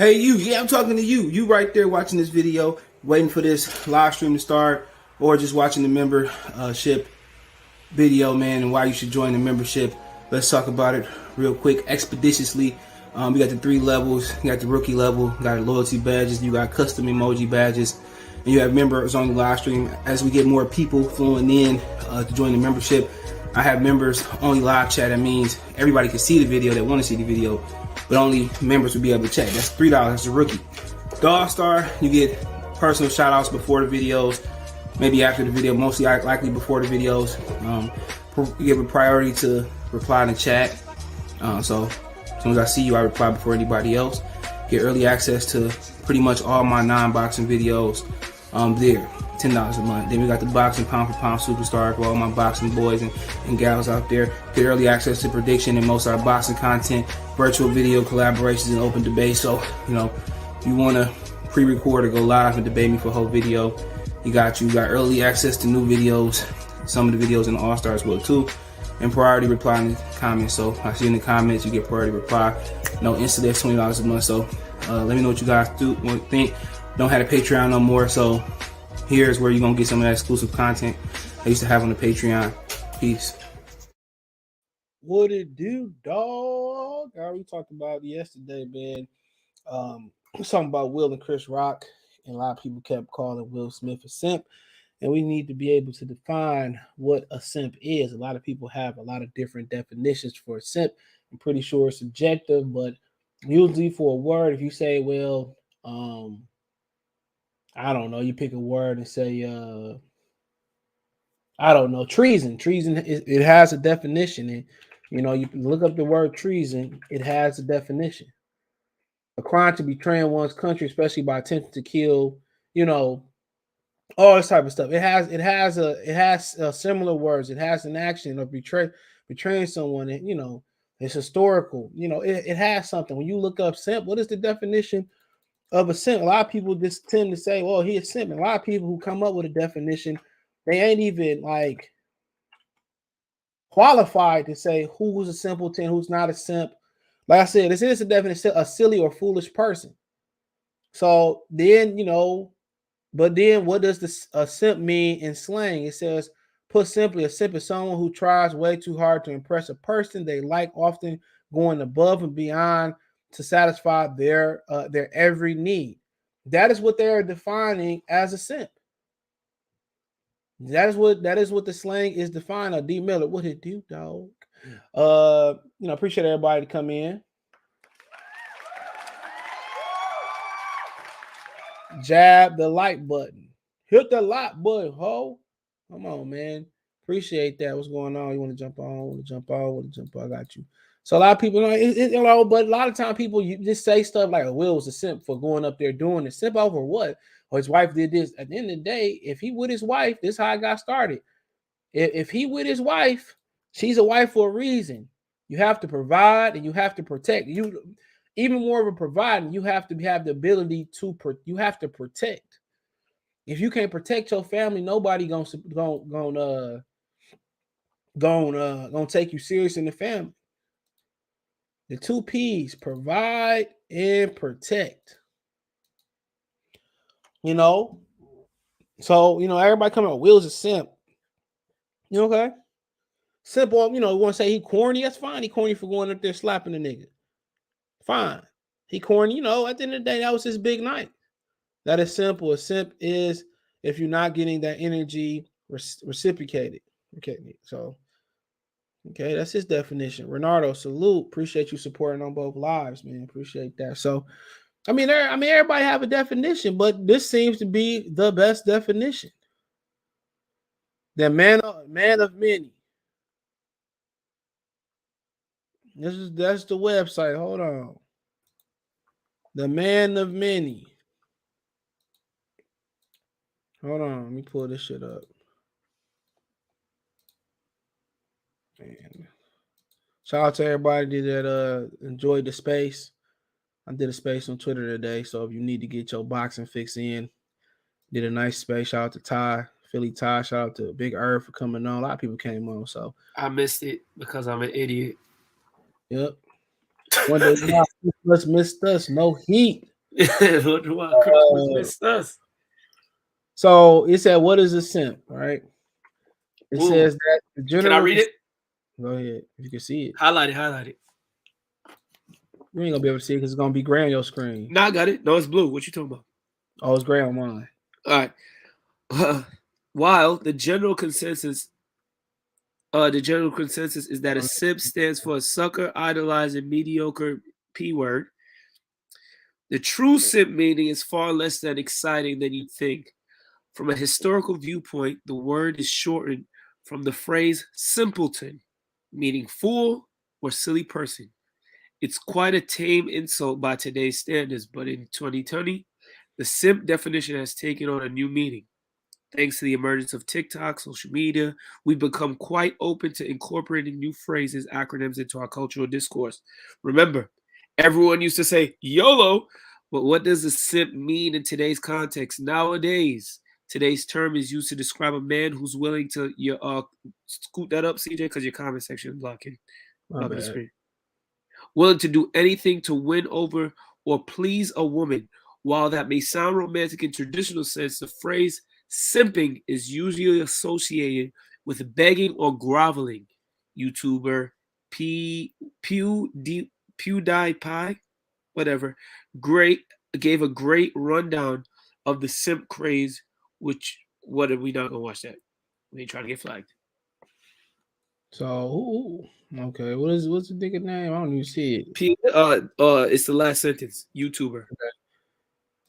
Hey, you. Yeah, I'm talking to you. You right there watching this video, waiting for this live stream to start, or just watching the membership video, man, and why you should join the membership. Let's talk about it real quick, expeditiously. We got the 3 levels. You got the rookie level, got loyalty badges, you got custom emoji badges, and you have members on the live stream. As we get more people flowing in to join the membership, I have members only live chat. That means everybody can see the video that want to see the video, but only members will be able to chat. That's $3. That's a rookie. The All-Star, you get personal shout outs before the videos, maybe after the video, mostly likely before the videos. You give a priority to reply in the chat. So as soon as I see you, I reply before anybody else. Get early access to pretty much all my non-boxing videos there. $10 a month. Then we got the boxing pound for pound superstar for all my boxing boys and gals out there. Get early access to prediction and most of our boxing content, virtual video collaborations, and open debate. So, you want to pre-record or go live and debate me for a whole video, you got early access to new videos, some of the videos in the All-Star as well too, and priority reply in the comments. So I see in the comments, you get priority reply. No, instantly that's $20 a month. So let me know what you guys think. Don't have a Patreon no more, so here's where you're gonna get some of that exclusive content I used to have on the Patreon. Peace. What it do, dog? We talked about yesterday, man. Something about Will and Chris Rock, and a lot of people kept calling Will Smith a simp, and we need to be able to define what a simp is. A lot of people have a lot of different definitions for a simp. I'm pretty sure it's subjective, but usually for a word, if you say, well, I don't know, you pick a word and say, I don't know, treason. Treason, it has a definition, and you look up the word treason, it has a definition. A crime to betray one's country, especially by attempting to kill, all this type of stuff. It has similar words. It has an action of betraying someone. And, it's historical. It has something. When you look up simp, what is the definition of a simp? A lot of people just tend to say, "Well, he's a simp." And a lot of people who come up with a definition, they ain't even like qualified to say who's a simpleton, who's not a simp. Like I said, this is a definition: a silly or foolish person. So then, but then what does a simp mean in slang? It says, put simply, a simp is someone who tries way too hard to impress a person they like, often going above and beyond to satisfy their every need. That is what they are defining as a simp. That is what the slang is defined. D Miller, what it do, dog? Appreciate everybody to come in. Jab the like button. Hit the like button, ho. Come on, man. Appreciate that. What's going on? You want to jump on? Want to jump on? Want to jump on? I got you. So a lot of people, but a lot of time people you just say stuff like, Will was a simp for going up there doing it. Simp over what? Or his wife did this. At the end of the day, if he with his wife, this is how I got started. If he with his wife, she's a wife for a reason. You have to provide and you have to protect. You even more of a providing, you have to have the ability to you have to protect. If you can't protect your family, nobody gonna take you serious in the family. The 2 P's: provide and protect. So everybody coming up, Will's a simp. Okay? Simple, want to say he corny, that's fine. He corny for going up there slapping a nigga. Fine. He corny, at the end of the day, that was his big night. That is simple. A simp is if you're not getting that energy reciprocated. Okay, so that's his definition. Renardo, salute. Appreciate you supporting on both lives, man. Appreciate that. So, everybody have a definition, but this seems to be the best definition. The man of many. That's the website. Hold on. The man of many. Hold on, let me pull this shit up. Man. Shout out to everybody that enjoyed the space. I did a space on Twitter today, so if you need to get your boxing fix in, did a nice space. Shout out to Ty, Philly Ty. Shout out to Big Earth for coming on. A lot of people came on, so I missed it because I'm an idiot. Yep. One day missed us. No heat. Wow, Christmas missed us. So it said, "What is a simp?" Right? It Ooh, says that the can I general. read it? Go ahead if you can see it. Highlight it. Highlight it. You ain't gonna be able to see it because it's gonna be gray on your screen. No, I got it. No, it's blue. What you talking about? Oh, it's gray on mine. All right. While the general consensus is that a simp stands for a sucker, idolizing, mediocre p word. The true simp meaning is far less than exciting than you think. From a historical viewpoint, the word is shortened from the phrase simpleton, meaning fool or silly person. It's quite a tame insult by today's standards, but in 2020, the simp definition has taken on a new meaning. Thanks to the emergence of TikTok, social media, we've become quite open to incorporating new phrases, acronyms into our cultural discourse. Remember, everyone used to say YOLO, but what does a simp mean in today's context? Nowadays, today's term is used to describe a man who's willing to scoot that up, CJ, because your comment section is blocking My the bad. screen. Willing to do anything to win over or please a woman. While that may sound romantic in traditional sense, the phrase simping is usually associated with begging or groveling. YouTuber P PewDiePie, whatever, great gave a great rundown of the simp craze. Which what are we not gonna watch that? We ain't trying to get flagged. So, okay, what's the nigga name? I don't even see it. It's the last sentence. YouTuber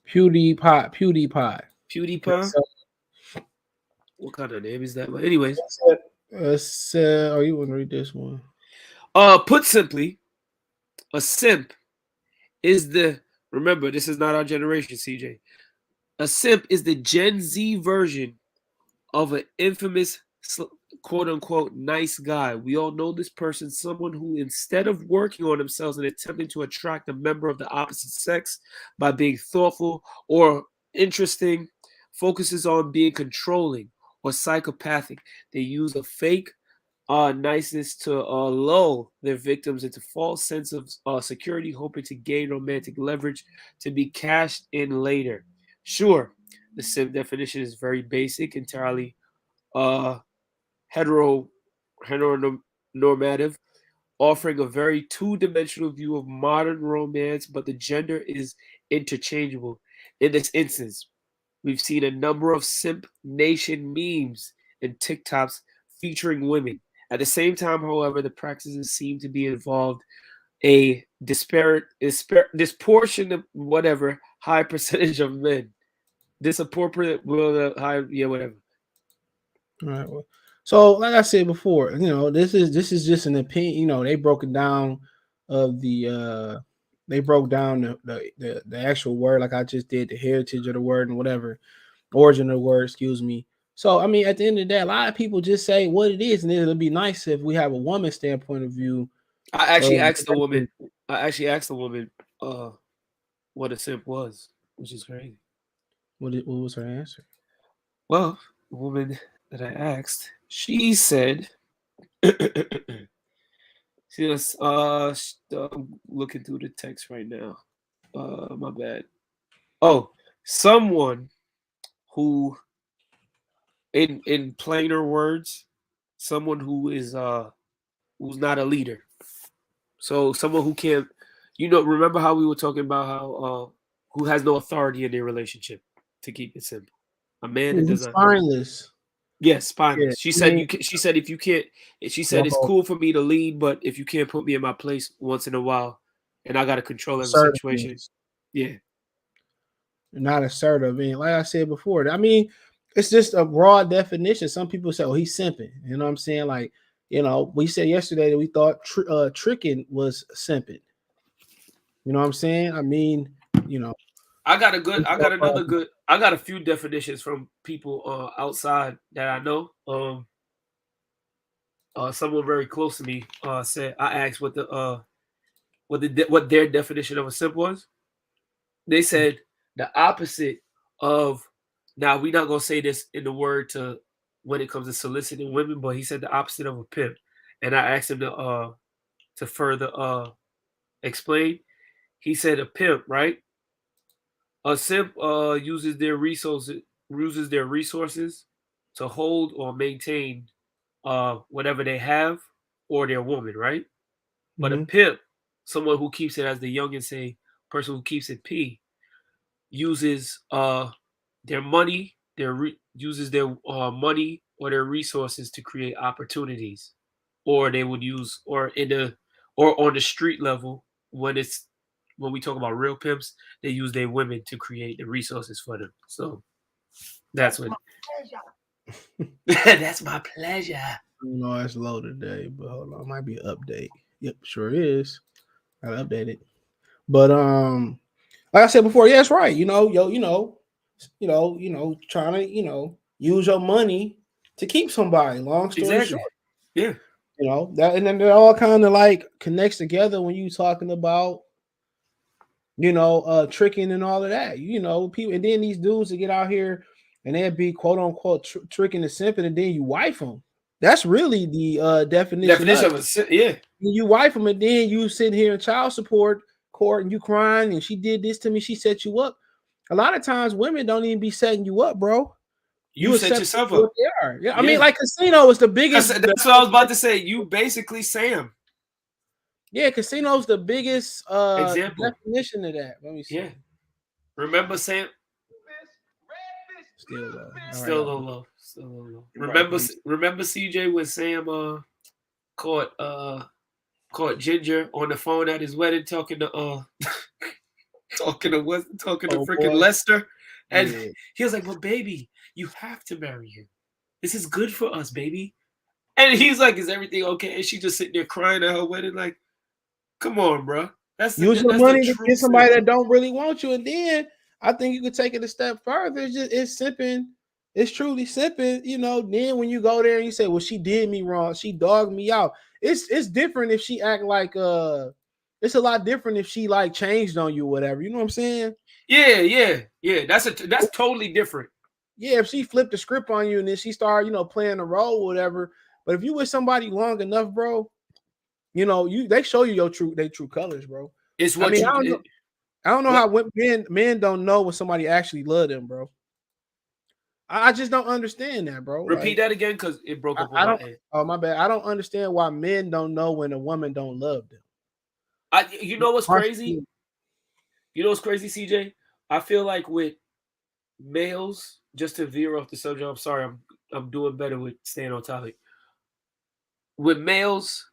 PewDiePie. Okay, PewDiePie. so What kind of name is that? But anyways, oh, you want to read this one? put simply, a simp is the remember this is not our generation, CJ. A simp is the Gen Z version of an infamous quote unquote nice guy. We all know this person, someone who instead of working on themselves and attempting to attract a member of the opposite sex by being thoughtful or interesting, focuses on being controlling or psychopathic. They use a fake niceness to lull their victims into false sense of security, hoping to gain romantic leverage to be cashed in later. Sure, the simp definition is very basic, entirely uh, hetero heteronormative, offering a very two-dimensional view of modern romance, but the gender is interchangeable. In this instance, we've seen a number of simp nation memes and TikToks featuring women. At the same time, however, the practices seem to be involved a disproportionate whatever high percentage of men. Disappropriate will high whatever. All right. Well, so, like I said before, this is just an opinion. They broke it down of they broke down the actual word, like I just did, the heritage of the word and whatever origin of the word. Excuse me. So, I mean, at the end of the day, a lot of people just say what it is, and it'll be nice if we have a woman standpoint of view. I actually asked the What woman. What a simp was, which is crazy. what was her answer? Well, the woman that I asked, she said, "See, I'm looking through the text right now. My bad. Oh, someone who, in plainer words, someone who is who's not a leader. So someone who can't, remember how we were talking about how who has no authority in their relationship. To keep it simple, a man that does He's not. spineless. Yes, Yeah, spineless. She I said mean, you. She said if you can't. She said it's well, cool for me to lead, but if you can't put me in my place once in a while, and I got to control every situation. assertiveness. Yeah, Not assertive. And like I said before, I mean, it's just a broad definition. Some people say, "Oh, he's simping." You know what I'm saying? Like, we said yesterday that we thought tricking was simping. You know what I'm saying? I mean, you know, I got a good. I got another good. I got a few definitions from people outside that I know. Someone very close to me said I asked what their definition of a simp was. They said the opposite of. Now we're not gonna say this in the word to when it comes to soliciting women, but he said the opposite of a pimp, and I asked him to further explain. He said a pimp, right? A simp uses their resources to hold or maintain whatever they have or their woman, right? But a Mm-hmm. pimp, someone who keeps it, as the youngins say, person who keeps it P, uses their money, uses their money or their resources to create opportunities, or they would use, or on the street level, when we talk about real pimps, they use their women to create the resources for them. So that's what. That's my pleasure. No, it's low today, but hold on, it might be an update. Yep, sure is. I'll update it. But like I said before, yeah, it's right. Trying to use your money to keep somebody. Long story Exactly. short, Yeah. that, and then it all kind of like connects together when you talking about tricking and all of that. People, and then these dudes that get out here and they'd be quote unquote tricking and simping, and then you wife them. That's really the definition of Definition it. of a simp. Yeah. You wife them, and then you sitting here in child support court and you crying, and she did this to me, she set you up. A lot of times women don't even be setting you up, bro. You You set accept yourself what up. they are. Yeah, I mean, Yeah. like casino is the biggest. That's what I was about to say. You basically Sam. Yeah, casino's the biggest Example. definition of that. Let me Yeah. see. Remember Sam? Still low. All right, Still a got little put. low. Still a little low. You gotta Remember put. remember CJ when Sam caught Ginger on the phone at his wedding talking to talking to Oh freaking boy. Lester, and Yeah. he was like, "Well, baby, you have to marry him. This is good for us, baby." And he's like, "Is everything okay?" And she just sitting there crying at her wedding, like, "Come on, bro. Use your That's the money to true get somebody simp." that don't really want you, and then I think you could take it a step further. It's simping. It's truly simping. Then when you go there and you say, "Well, she did me wrong. She dogged me out." It's different if she act like It's a lot different if she like changed on you, whatever. You know what I'm saying? Yeah. That's totally different. Yeah, if she flipped the script on you and then she started, playing the role, whatever. But if you with somebody long enough, bro, they show you their true colors, bro. It's I what mean, you I don't know what how men don't know when somebody actually love them, bro. I just don't understand that, bro. repeat Like that again because it broke up on I my don't. end. Oh my bad. I don't understand why men don't know when a woman don't love them. You know what's crazy? You know what's crazy, CJ? I feel like with males, just to veer off the subject, I'm sorry, I'm doing better with staying on topic. With males,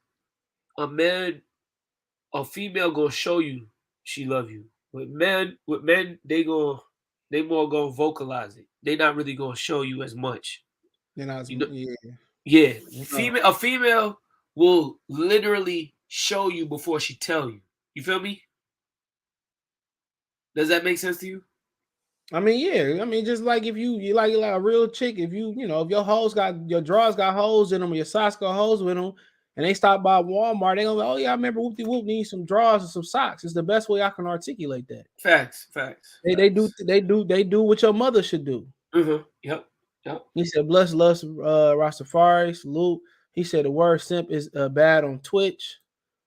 a man, a female gonna show you she love you. With men, they more gonna vocalize it. They not really gonna show you as much. You know, Yeah. yeah. No. A female will literally show you before she tell you. You feel me? Does that make sense to you? I mean, yeah. I mean, just like if you like a real chick, if if your drawers got holes in them, or your socks got holes with them, and they stop by Walmart, they gonna be, oh yeah, I remember Whoopty Whoop needs some drawers and some socks. It's the best way I can articulate that. Facts, facts, They facts. do what your mother should do. Yep, yep. He said, "Bless, lust, Rastafari, salute." He said the word simp is bad on Twitch.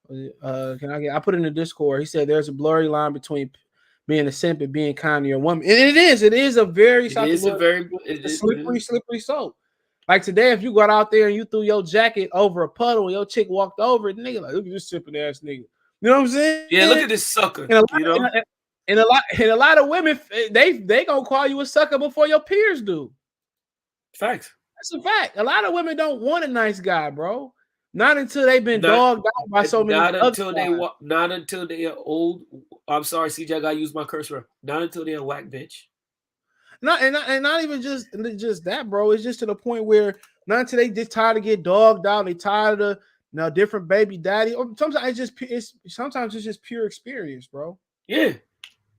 I put it in the Discord. He said there's a blurry line between being a simp and being kind to your woman. And it is. It is a very It is a very it's a it is. slippery slope. Like today, if you got out there and you threw your jacket over a puddle and your chick walked over it, nigga, like, look at this simping ass nigga. You know what I'm Yeah, saying? look at this sucker. And a lot, You know, and a lot of women, they gonna call you a sucker before your peers do. facts. That's a fact. A lot of women don't want a nice guy, bro. Not until they've been Not dogged out by so many other guys. not until they are old. I'm sorry, CJ. I gotta use my curse word. Not until they're a whack bitch. Not even just that, bro. It's just to the point where not until they just tired to get dogged out, they tired of different baby daddy. Or sometimes it's just pure experience, bro. Yeah,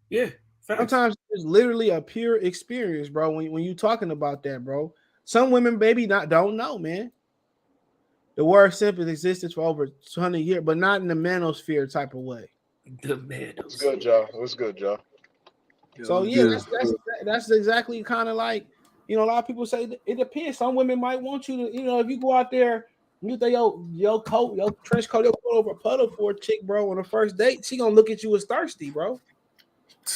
yeah. Facts. Sometimes it's literally a pure experience, bro. When you talking about that, bro. Some women maybe not don't know, man. The word simp has existed for over 200 years, but not in the manosphere type of way. The man What's knows. good, Joe? What's good, Joe? So Yo, yeah, good. that's exactly kind of like a lot of people say it depends. Some women might want you to if you go out there you throw your coat, your trench coat, your coat over a puddle for a chick, bro, on the first date, she gonna look at you as thirsty, bro.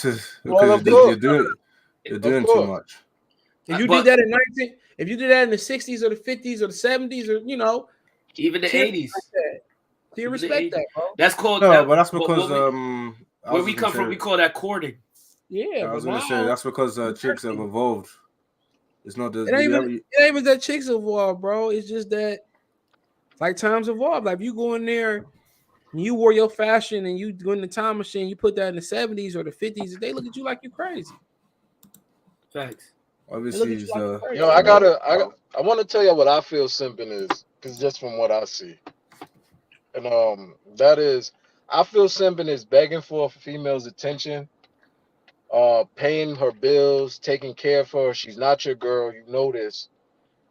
Well, Because of course, you're of doing too course. much. If you did that in if you did that in the 60s or the 50s or the 70s or even the she'll 80s. respect that. She'll respect that, bro. That's called No, that. but that's because I Where was we just gonna come from, say, we call that courting. Yeah, I but was gonna now say that's because chicks have evolved. It's not the it ain't even that chicks evolve, bro. It's just that like times evolve. Like if you go in there and you wore your fashion and you go in the time machine, you put that in the 70s or the 50s, they look at you like you're crazy. Facts. They look obviously at you is like you're crazy. you I know, want I want to tell you what I feel simping is, because just from what I see, and that is, I feel simping is begging for a female's attention, paying her bills, taking care of her. She's not your girl, you know this.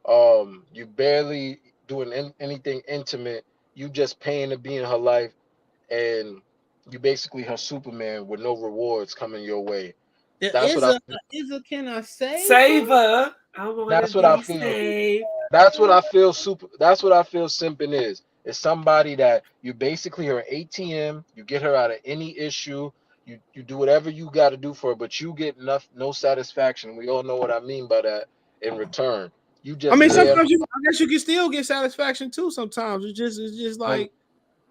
You barely doing anything intimate. You just paying to be in her life, and you basically her Superman with no rewards coming your way. That's what I. can I say? Saver. I want to That's what I be feel. saved. That's what I feel super. That's what I feel simping is. It's somebody that you basically her ATM. You get her out of any issue. You do whatever you got to do for her, but you get no satisfaction. We all know what I mean by that. In return, you I just mean, there. sometimes I guess you can still get satisfaction too. Sometimes it's just And, like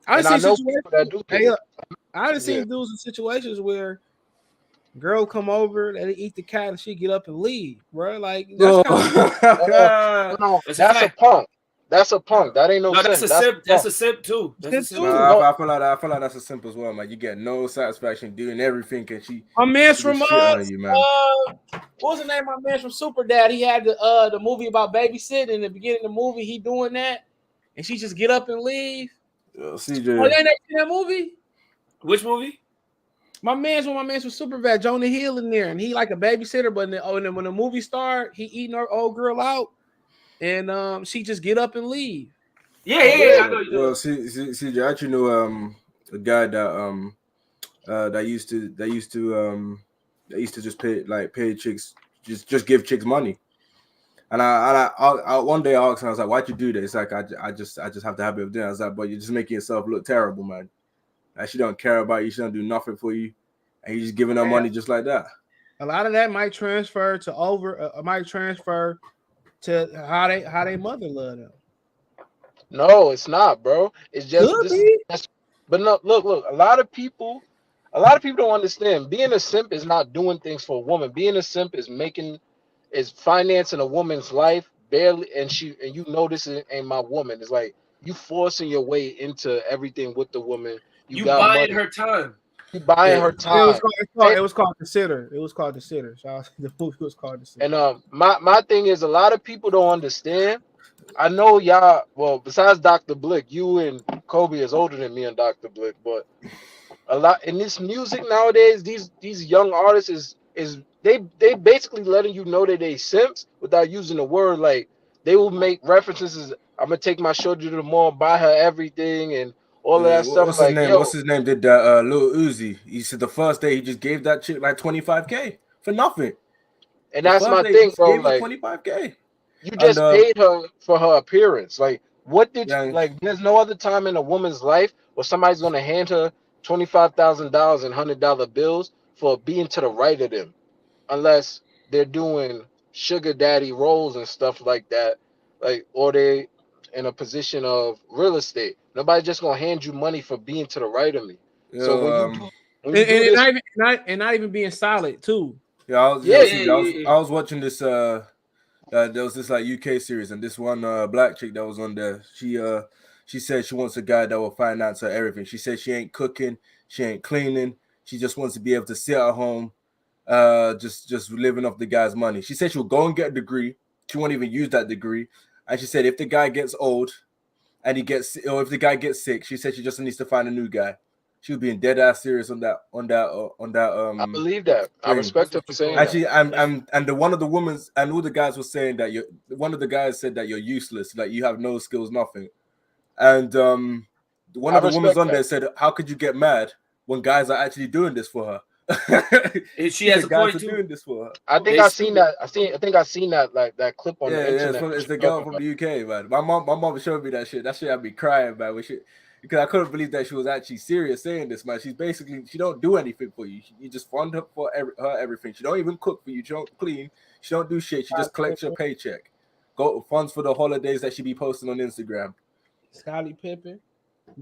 I and I see know situations. people that do get Hey, it. look, I done Yeah. seen dudes in situations where girl come over, they eat the cat, and she get up and leave, bro. Like that's kind of No, That's a that's a fact. punk. That's a punk. That ain't no No, that's simp. a That's simp. a That's punk. a simp too. That's a shit simp too. too. nah, No, I feel like that's a simple as well, man. You get no satisfaction doing everything, and My man's she from just shitting on you, man. what was the name of my man's from Super Dad? He had the movie about babysitting. In the beginning of the movie, he doing that, and she just get up and leave. Oh, CJ, you ain't never seen that movie? Which movie? My man's from Super Bad, Jonah Hill in there, and he like a babysitter. But then when the movie start, he eating her old girl out, and she just get up and leave. Yeah. I know you well, do. CJ, I actually know a guy that used to just pay chicks, just give chicks money. And I one day I asked him, I was like, "Why'd you do this?" Like, I just have the habit of doing it. I was like, "But you're just making yourself look terrible, man. Like, she don't care about you. She don't do nothing for you, and you're just giving her money just like that." A lot of that might transfer to how they mother love them. no, it's not, bro. It's just Could this. be. But no, look. A lot of people don't understand. Being a simp is not doing things for a woman. Being a simp is financing a woman's life barely, and you know this ain't my woman. It's like you forcing your way into everything with the woman. You You got buying money. her time. You buying Yeah, her It was time. called. It was called Consider. It was called Consider. So the movie was called Consider. And my thing is a lot of people don't understand. I know y'all. Well, besides Dr. Blick, you and Kobe is older than me and Dr. Blick, but a lot in this music nowadays, these young artists is they basically letting you know that they simps without using the word. Like they will make references as I'm gonna take my shoulder to the mall, buy her everything, and all of that stuff. what's his Like name? What's yo, his name? Did that Lil Uzi? He said the first day he just gave that chick like 25K for nothing. and The that's first my day he thing, just bro. gave her Like 25K, you and just paid her for her appearance. Like, what did you yeah, like? There's no other time in a woman's life where somebody's gonna hand her $25,000 in $100 bills for being to the right of them, unless they're doing sugar daddy roles and stuff like that, like or they in a position of real estate. Nobody's just gonna hand you money for being to the right of me. So um, when you do And this, not even being solid too. yeah, yeah, I was watching this there was this like UK series, and this one black chick that was on there. She said she wants a guy that will finance her everything. She said she ain't cooking, she ain't cleaning. She just wants to be able to sit at home, just living off the guy's money. She said she'll go and get a degree. She won't even use that degree. And she said if the guy gets old and or if the guy gets sick, she said she just needs to find a new guy. She was being dead ass serious on that I believe that. I thing. respect her for saying that. Actually, and the one of the women and all the guys were saying that one of the guys said that you're useless, like you have no skills, nothing. And one I of the women respect on that. there said, "How could you get mad when guys are actually doing this for her?" And she has a guys point are too. doing this for her. I think They I seen stupid. that. I think I seen that like that clip on the Yeah, internet. it's the girl from the UK, man. My mom showed me that shit. That shit had me crying, man. because I couldn't believe that she was actually serious saying this, man. She's basically, she don't do anything for you. You just fund her for her everything. She don't even cook for you. She don't clean. She don't do shit. She just collects your paycheck. Go funds for the holidays that she be posting on Instagram. Scottie Pippen.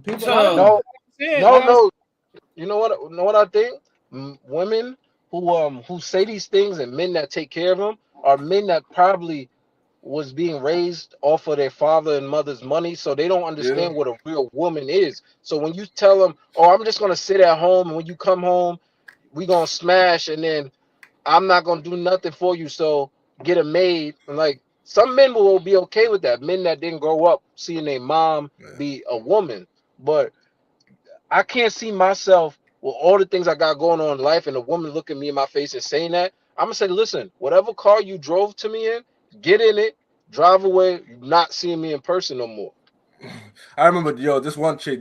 People, So, No. You know what I think? Women who say these things and men that take care of them are men that probably was being raised off of their father and mother's money, so they don't understand what a real woman is. So when you tell them, "Oh, I'm just gonna sit at home, and when you come home, we gonna smash, and then I'm not gonna do nothing for you, so get a maid," and like some men will be okay with that. Men that didn't grow up seeing their mom be a woman, but I can't see myself with all the things I got going on in life and a woman looking me in my face and saying that. I'm gonna say, listen, whatever car you drove to me in, get in it, drive away. You're not seeing me in person no more. I remember, this one chick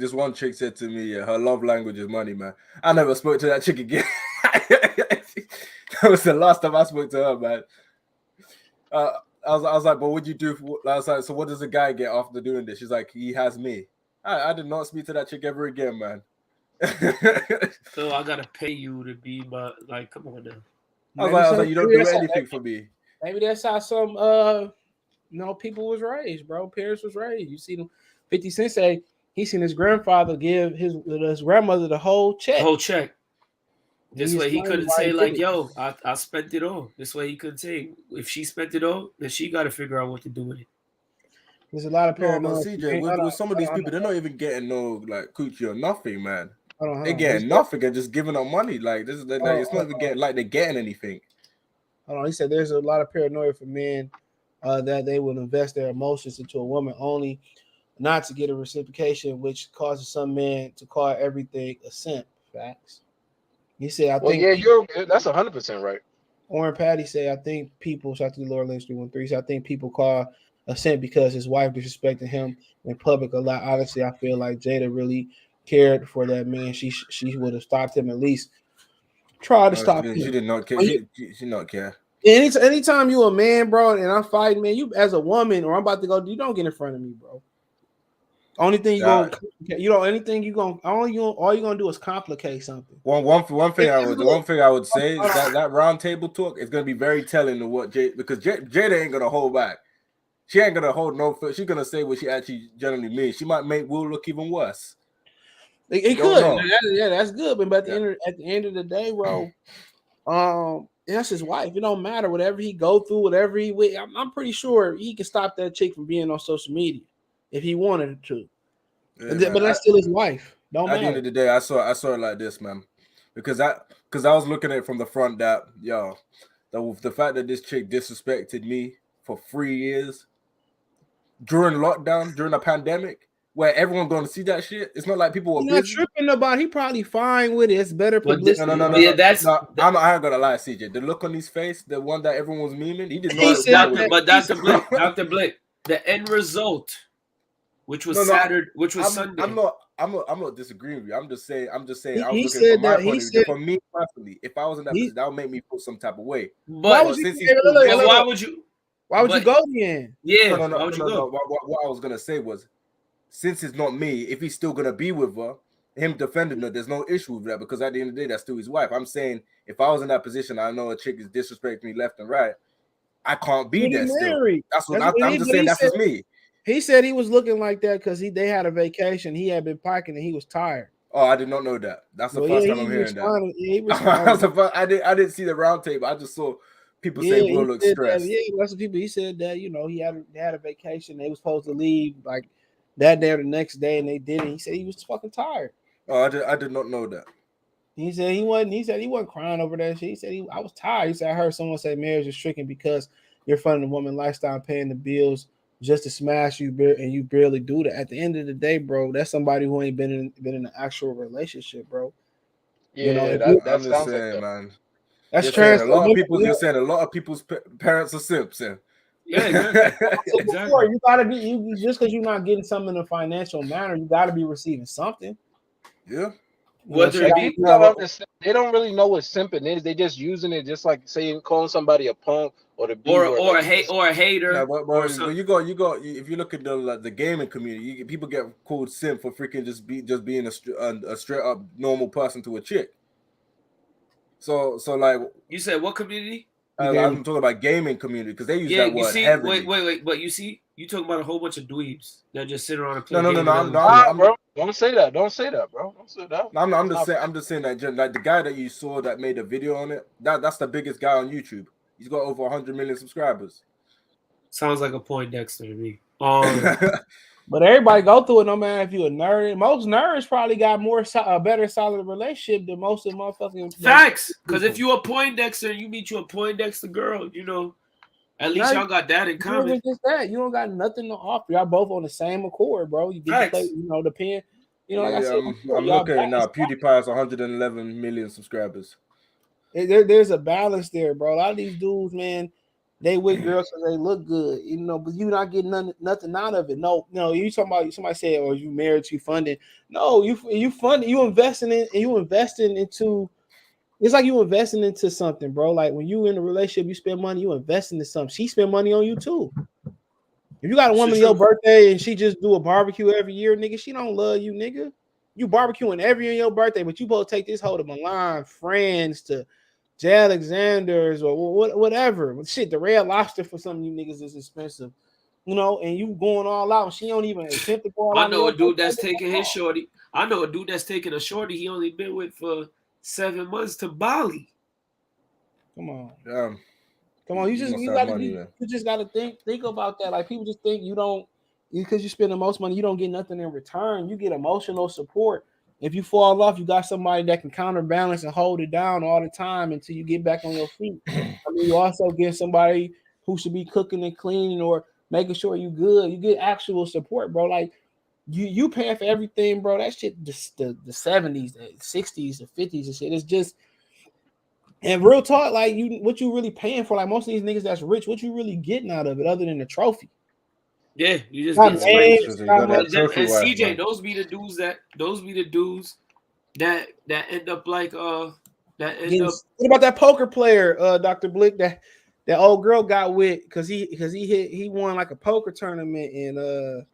said to me, her love language is money, man. I never spoke to that chick again. That was the last time I spoke to her, man. I was like, but what'd you do? I was like, so what does a guy get after doing this? She's like, he has me. I did not speak to that chick ever again, man. So I gotta pay you to be my, like, come on now. I was like, you don't do anything for me. Maybe that's how some people was raised, bro. Parents was raised. You see them. 50 Cent say he seen his grandfather give his grandmother the whole check. This way he couldn't say like, yo, I spent it all. This way he couldn't say, if she spent it all, then she got to figure out what to do with it. There's a lot of parents. No, CJ, with some of these people, they're not even getting no like coochie or nothing, man. They're getting nothing and just giving up money. Like this is it's not even getting like they're getting anything. Hold on, he said there's a lot of paranoia for men that they will invest their emotions into a woman only not to get a reciprocation, which causes some men to call everything a simp. Facts. He said, I think that's 100% right. Oren Patty said, I think people, shout out to the Lord Lynch 313, so I think people call a simp because his wife disrespected him in public a lot. Honestly, I feel like Jada really cared for that man. She would have stopped him, at least try to stop him. She did not care. She did not care. Anytime you a man, bro, and I'm fighting, man, you as a woman, or I'm about to go, you don't get in front of me, bro. Only thing all you're gonna do is complicate something. One thing I would say is that round table talk is gonna be very telling of what because Jada ain't gonna hold back. She ain't gonna hold no. She's gonna say what she actually generally means. She might make Will look even worse. It could, yeah, that's good. But at the end of the day, bro, that's his wife. It don't matter whatever he go through, whatever I'm pretty sure he can stop that chick from being on social media if he wanted to. Yeah, but that's still his wife. Don't matter. At the end of the day, I saw it like this, man, because I was looking at it from the front that the fact that this chick disrespected me for 3 years during lockdown, during a pandemic, where everyone going to see that shit. It's not like people were not tripping about. He probably fine with it. It's better publicity. No. Yeah, I ain't gonna lie, CJ. The look on his face, the one that everyone was memeing, he did not. But Dr. Blake, the end result, which was Saturday, which was Sunday. I'm not disagreeing with you. I'm just saying. I was looking from my point of view. For me personally, if I was in that position, that would make me feel some type of way. But why would you? Why would you go then? Yeah. No. What I was gonna say was, since it's not me, if he's still gonna be with her, him defending her, there's no issue with that because at the end of the day, that's still his wife. I'm saying if I was in that position, I know a chick is disrespecting me left and right. I can't be there still. That's what I'm just saying. That's just me. He said he was looking like that because they had a vacation. He had been packing and he was tired. Oh, I did not know that. That's the first time I'm hearing that. I didn't see the round table. I just saw people say Will look stressed. Lots of people. He said that he had a vacation. They was supposed to leave like that day or the next day, and they didn't. He said he was fucking tired. Oh, I did not know that. He said he wasn't crying over that shit. He said I was tired. He said I heard someone say marriage is stricken because you're funding the woman lifestyle, paying the bills just to smash you, and you barely do that. At the end of the day, bro, that's somebody who ain't been in an actual relationship, bro. Yeah, that's just saying, man. That's trans. A lot of people just said a lot of people's parents are simps. Yeah, exactly. Before, you gotta be just because you're not getting something in a financial manner, you gotta be receiving something. Yeah. Whether she it got, be People don't understand. They don't really know what simping is. They just using it just like saying calling somebody a punk or the B word. or Like, a hater Yeah, but or when something. you go, if you look at the gaming community, people get called simp for freaking just being a straight up normal person to a chick. So like You said what community? I'm talking about gaming community because they use Yeah, that you word see, heavily. wait, but you see, you talking about a whole bunch of dweebs that just sit around and play No. games. bro, don't say that. Don't say that, bro. Don't say that. I'm just saying. I'm just saying that like the guy that you saw that made a video on it. That's the biggest guy on YouTube. He's got over 100 million subscribers. Sounds like a Poindexter to me. but everybody go through it. No matter if you a nerd, most nerds probably got a better solid relationship than most of the motherfucking Facts, because if you a Poindexter, you meet you a Poindexter girl, at least y'all got that in More than common. just that, you don't got nothing to offer. Y'all both on the same accord, bro. You get to play, Facts. the pen. Like I Yeah, said, I'm y'all looking at it now. balance. PewDiePie has 111 million subscribers. There's a balance there, bro. A lot of these dudes, man, they with girls because they look good, but you not getting nothing out of it. No, you talking about somebody said, or you married, you funding. No, you funding, you investing into. It's like you investing into something, bro. Like when you in a relationship, you spend money, you invest into something. She spend money on you too. If you got a woman on your birthday and she just do a barbecue every year, nigga, she don't love you, nigga. You barbecuing every year on your birthday, but you both take this hoe to Milan, France, to J. Alexander's or whatever. Shit, the Red Lobster for some of you niggas is expensive, and you going all out. And she don't even attempt to go all out. I know a dude that's taking his shorty. I know a dude that's taking a shorty he only been with for 7 months to Bali. Come on. Come on, you just gotta think about that. Like people just think because you spend the most money, you don't get nothing in return. You get emotional support. If you fall off, you got somebody that can counterbalance and hold it down all the time until you get back on your feet. I mean, you also get somebody who should be cooking and cleaning or making sure you good. You get actual support, bro. Like you paying for everything, bro. That shit, the 70s, the 60s, the 50s and shit. It's just. And real talk, like what you really paying for? Like most of these niggas that's rich, what you really getting out of it other than the trophy? Yeah, you just get trophy and wife, CJ, man. those be the dudes that end up like What about that poker player, Dr. Blick, that old girl got with because he won like a poker tournament and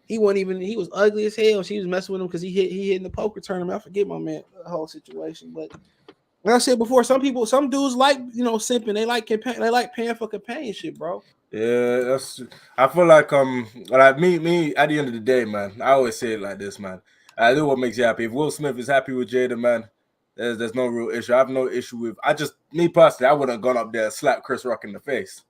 he was ugly as hell. She was messing with him because he hit in the poker tournament. I forget my man the whole situation, but like I said before, some dudes like simping. They like paying for companionship, bro. Yeah, I feel like me at the end of the day, man. I always say it like this, man. I do what makes you happy. If Will Smith is happy with Jada, man, there's no real issue. I have no issue with. Me personally, I would have gone up there and slapped Chris Rock in the face.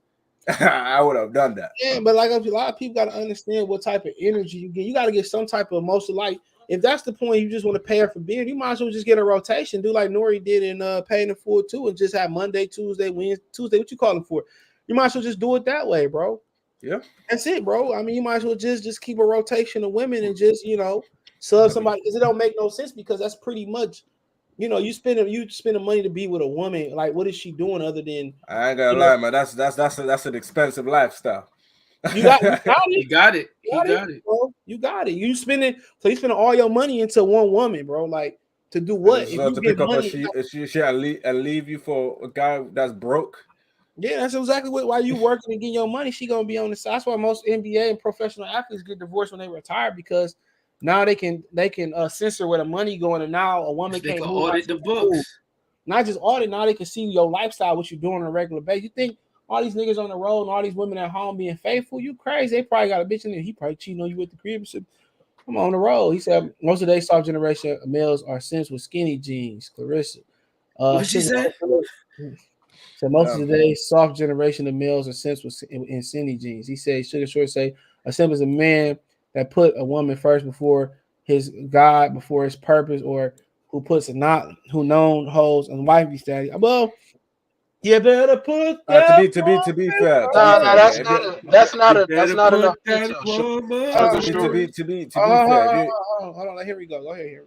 I would have done that. Yeah, but like a lot of people got to understand what type of energy you get. You got to get some type of emotion. Like if that's the point, you just want to pay her for beer. You might as well just get a rotation. Do like Nori did in Paying in Full too, and just have Monday, Tuesday, Wednesday, Tuesday. What you calling for? You might as well just do it that way, bro. Yeah, that's it, bro. I mean, you might as well just keep a rotation of women and just sub somebody because it don't make no sense because that's pretty much. You spend the money to be with a woman. Like, what is she doing other than? I ain't gonna lie, man. That's an expensive lifestyle. You got it. He got it. Bro. You got it. You spending all your money into one woman, bro. Like to do what? If you to get pick up money, she and leave you for a guy that's broke. Yeah, that's exactly why you working and getting your money. She gonna be on the side. That's why most NBA and professional athletes get divorced when they retire because now they can censor where the money going, and now a woman they can't can move audit the books. Not just audit. Now they can see your lifestyle, what you're doing on a regular basis. You think all these niggas on the road and all these women at home being faithful? You crazy? They probably got a bitch in there. He probably cheating on you with the crib. So, come on the road. He said most of today's soft generation males are simps with skinny jeans. Clarissa. What she said? So most of today's soft generation of males are simps in skinny jeans. He said, Sugar Short say, a simp is a man that put a woman first before his God, before his purpose, or who puts who known hoes and wifey status. Well, you better put that. To be fair, that's not enough detail. To be fair, hold on, here we go. Go ahead.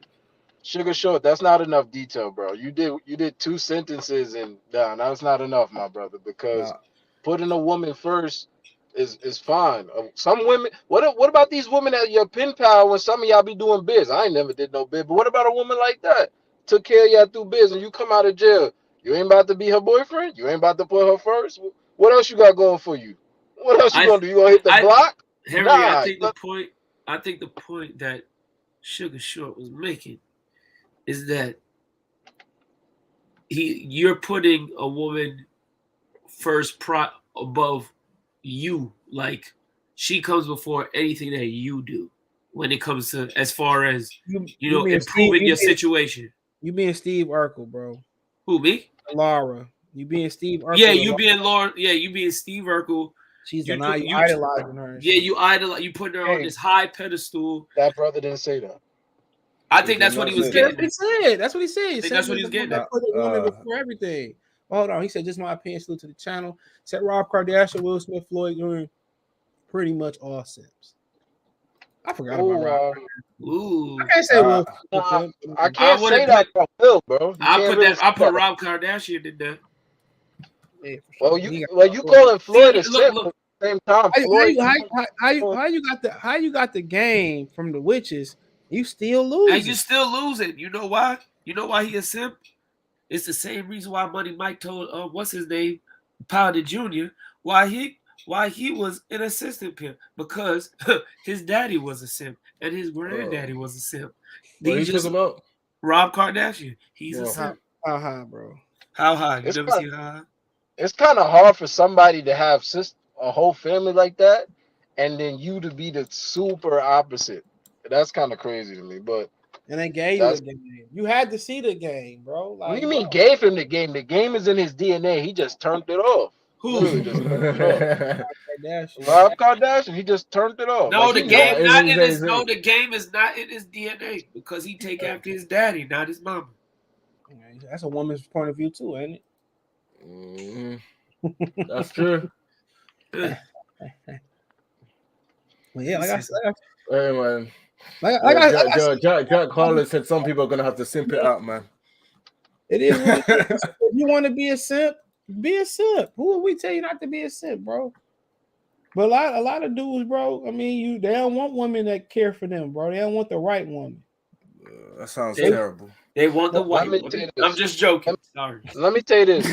Sugar Short, that's not enough detail, bro. You did 2 sentences and down. That's not enough, my brother, because putting a woman first is fine. Some women. What about these women at your pen pal when some of y'all be doing biz? I ain't never did no biz, but what about a woman like that? Took care of y'all through biz, and you come out of jail. You ain't about to be her boyfriend. You ain't about to put her first. What else you got going for you? What else you gonna do? You gonna hit the block? Henry, Nah. I think the point that Sugar Short was making is that you're putting a woman first above you. Like, she comes before anything that you do when it comes to as far as improving your situation. You being Steve Urkel, bro. Who, me? Laura. You being Steve Urkel. Yeah, you being Laura. Yeah, you being Steve Urkel. She's you idolizing her. Yeah, you idolize. You putting her on this high pedestal. That brother didn't say that. I think that's what he was getting. That's what he said. I think that's what he was getting at. Put the woman before everything. Well, hold on. He said, just my opinion. Salute to the channel. Said Rob Kardashian, Will Smith, Floyd, doing pretty much all simps. I forgot about Rob. Ooh. I can't say Will. I can't say that about Will, bro. I put Rob Kardashian in there. Yeah, well, you calling Floyd a simp at the same time. How you got the game from the witches? You still lose. And you still losing. You know why? You know why he a simp? It's the same reason why Money Mike told what's his name, Powder Jr. why he was an assistant pimp, because his daddy was a simp and his granddaddy was a simp. What are you talking about? Rob Kardashian. He's a simp. How high, bro? How high? You never seen how high? It's kind of hard for somebody to have a whole family like that, and then you to be the super opposite. That's kind of crazy to me, but. And they gave you the game. You had to see the game, bro. Like, what do you mean gave him the game? The game is in his DNA. He just turned it off. Who? Rob Kardashian. He just turned it off. No, the game is not in his DNA because he take after his daddy, not his mama. That's a woman's point of view too, ain't it? Mm-hmm. That's true. Well, yeah, like I said. Hey, man. Jack Harlan said some people are gonna have to simp it out, man. It is. If you want to be a simp, be a simp. Who will we tell you not to be a simp, bro? But a lot of dudes, bro. I mean, they don't want women that care for them, bro. They don't want the right woman. That sounds terrible. They want the white woman. I'm just joking. Sorry. Let me tell you this.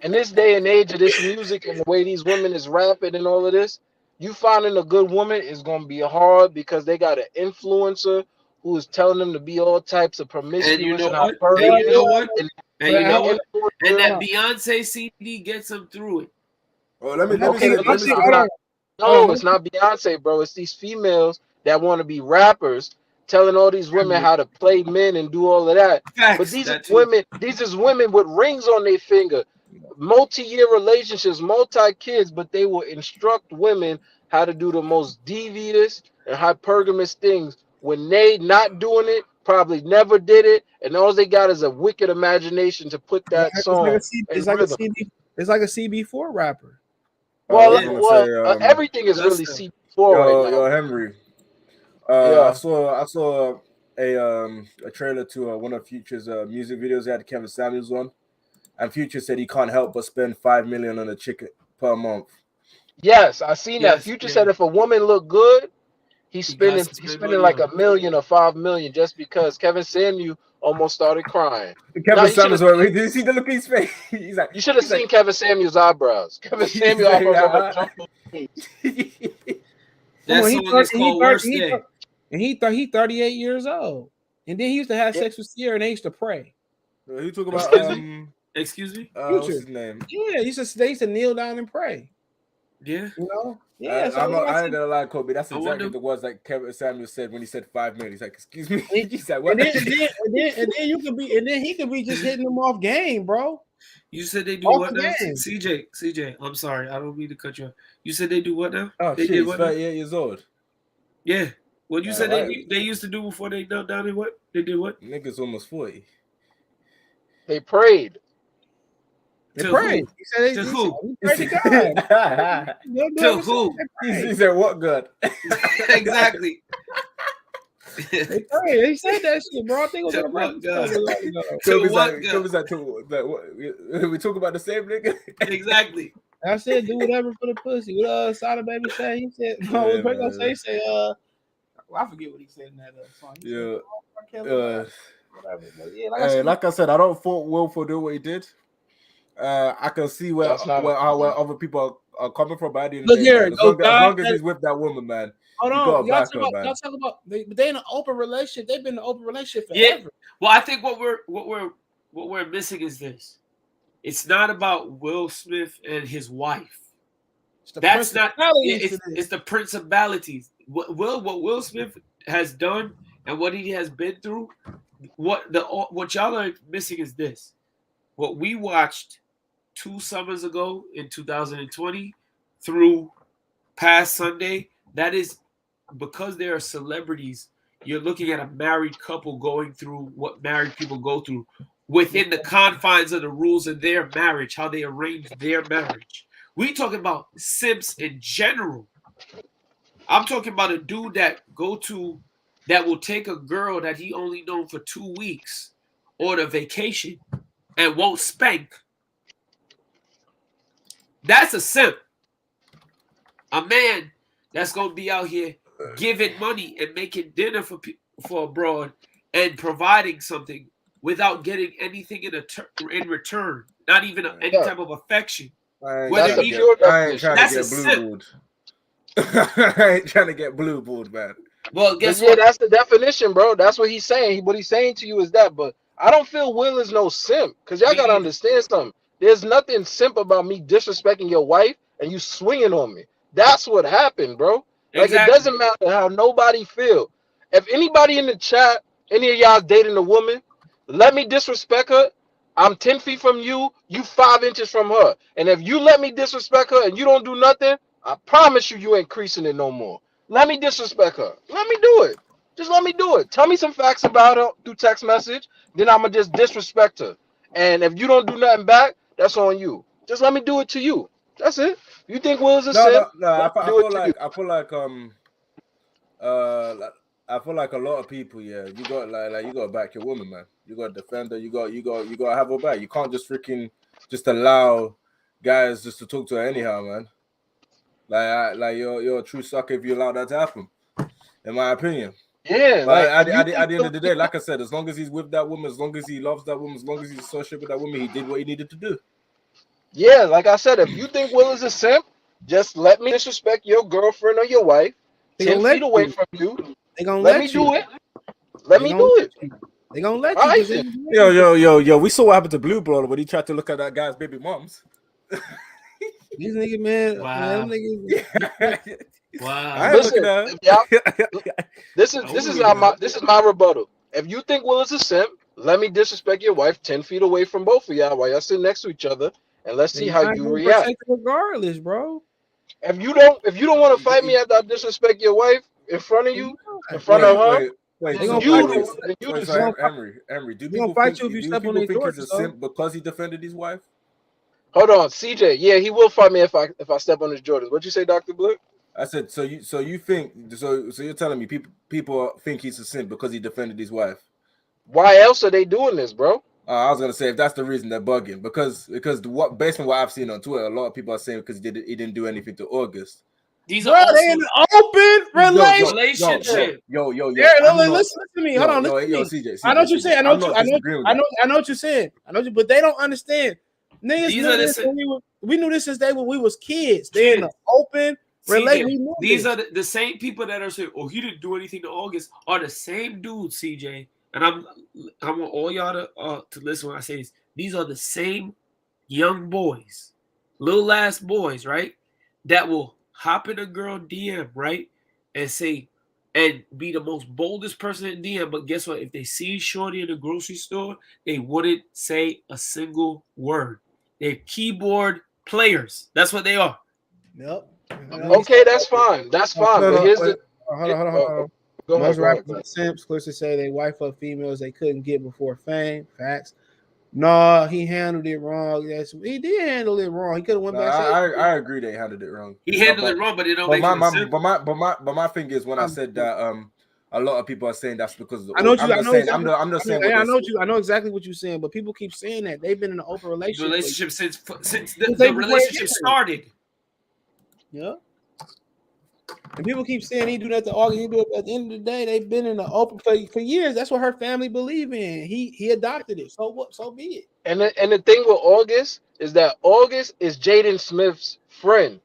In this day and age of this music and the way these women is rapping and all of this, you finding a good woman is going to be hard because they got an influencer who is telling them to be all types of promiscuous. And you know what? And that Beyonce CD gets them through it. Oh, let me it's not Beyonce, bro. It's these females that want to be rappers telling all these women how to play men and do all of that. Facts, but these is women with rings on their finger, multi-year relationships, multi-kids, but they will instruct women how to do the most devious and hypergamous things when they not doing it, probably never did it, and all they got is a wicked imagination to put that song. It's like a CB4 rapper. Well, everything is really CB4 right now. Yo, Henry. I saw a trailer to one of Future's music videos. They had Kevin Samuels on, and Future said he can't help but spend $5 million on a chick per month. Yes, I seen that. Future said if a woman look good, he's spending like $1 million or $5 million just because Kevin Samuel almost started crying. Kevin Samuels, did you see the look in his face? He's like, you should have seen Kevin Samuel's eyebrows. Kevin Samuel's eyebrows are like And he 38 years old. And then he used to have sex with Sierra and they used to pray. He talk about excuse me? What's his name? Yeah, they used to kneel down and pray. Yeah. You know? Yeah. I ain't gonna lie, Kobe. That's exactly the words like Kevin Samuel said when he said $5 million. He's like, excuse me. He said, what? And then he could be just hitting them off game, bro. You said they do what now? CJ, I'm sorry. I don't mean to cut you off. You said they do what now? Oh, they shit, he's 38 years old. Yeah. What you said they used to do before they knelt down and what? They did what? Niggas almost 40. They prayed. They prayed. To who? He prayed to God. To who? He said, what God? Exactly. They prayed. He said that shit, bro. I think it was to what God? To what God? We talk about the same nigga? Exactly. I said, do whatever for the pussy. What Sada Baby say? He said, no, what Drake gonna say? He say, I forget what he said in that song. He said, whatever. But yeah, like I said, I don't fault Will for doing what he did. I can see where other people are coming from. But at the end of the day, man, as long as he's with that woman, man. Hold on, y'all talk about they in an open relationship. They've been in an open relationship forever. Yeah. Well, I think what we're missing is this. It's not about Will Smith and his wife. That's not. It's the principalities. What Will Smith has done and what he has been through. What y'all are missing is this. What we watched 2 summers ago in 2020 through past Sunday. That is because they are celebrities. You're looking at a married couple going through what married people go through within the confines of the rules of their marriage, how they arrange their marriage. We talking about simps in general. I'm talking about a dude that will take a girl that he only known for 2 weeks on a vacation and won't spank. That's a simp. A man that's gonna be out here giving money and making dinner for abroad and providing something without getting anything in return, not even any type of affection. I ain't trying to get blue balled, man. Well, guess what? That's the definition, bro. That's what he's saying. What he's saying to you is that, but I don't feel Will is no simp, because y'all gotta understand something. There's nothing simp about me disrespecting your wife and you swinging on me. That's what happened, bro. Like, exactly. It doesn't matter how nobody feel. If anybody in the chat, any of y'all dating a woman, let me disrespect her. I'm 10 feet from you. You 5 inches from her. And if you let me disrespect her and you don't do nothing, I promise you ain't creasing it no more. Let me disrespect her. Let me do it. Just let me do it. Tell me some facts about her through text message. Then I'm going to just disrespect her. And if you don't do nothing back, that's on you. Just let me do it to you. That's it. You think Will is a simp? No. I feel like a lot of people. Yeah, you got like you got to back your woman, man. You got to defend her. You got to have her back. You can't just allow guys just to talk to her anyhow, man. Like you're a true sucker if you allow that to happen, in my opinion. Yeah, like at the end of the day, like I said, as long as he's with that woman, as long as he loves that woman, as long as he's associated with that woman, he did what he needed to do. Yeah, like I said, if you think Will is a simp, just let me disrespect your girlfriend or your wife 10 feet away from you. They gonna let me do it. Let me do it. They gonna let you. Yo, we saw what happened to Blue Brother when he tried to look at that guy's baby moms. These niggas, man. Wow. Man, niggas. Wow. Listen, this is my rebuttal. If you think Will is a simp, let me disrespect your wife 10 feet away from both of y'all while y'all sit next to each other, and let's see how you react. Regardless, bro. If you don't want to fight me after I disrespect your wife in front of you, in front of her, Henry, do people think he's a simp because he defended his wife? Hold on, CJ. Yeah, he will fight me if I step on his Jordans. What'd you say, Dr. Blue? I said, so you think you're telling me people think he's a simp because he defended his wife? Why else are they doing this, bro? I was gonna say, if that's the reason, they're bugging, because based on what I've seen on Twitter, a lot of people are saying because he didn't do anything to August. These are also they in an open relationship. Yo, listen to me. Hold on, listen to me. CJ, I know what you're saying. I know what you're saying. But they don't understand. Niggas knew this we knew this since when we was kids. They're in an open relationship. These are the same people that are saying, "Oh, he didn't do anything to August," are the same dudes, CJ. And I want all y'all to listen when I say this. These are the same young boys, little ass boys, right? That will hop in a girl DM, right? And say, and be the most boldest person in DM. But guess what? If they see Shorty in the grocery store, they wouldn't say a single word. They're keyboard players. That's what they are. Yep. Okay, that's fine. That's fine. But here's the hold on. Most rappers are simps. Closely say they wife up females they couldn't get before fame. Facts. No, he handled it wrong. Yes, he did handle it wrong. He could have went back. I agree they handled it wrong. He handled it wrong, but it don't make sense. But my thing is when I said that a lot of people are saying that's because I know what you. I'm just saying what I they know what you. I know exactly what you're saying, but people keep saying that they've been in an open relationship. Relationship since They the before relationship they started. Yeah. And people keep saying he do that to August. He do it. At the end of the day, they've been in the open for years. That's what her family believe in. He adopted it. So what? So be it. And the thing with August is that August is Jaden Smith's friend.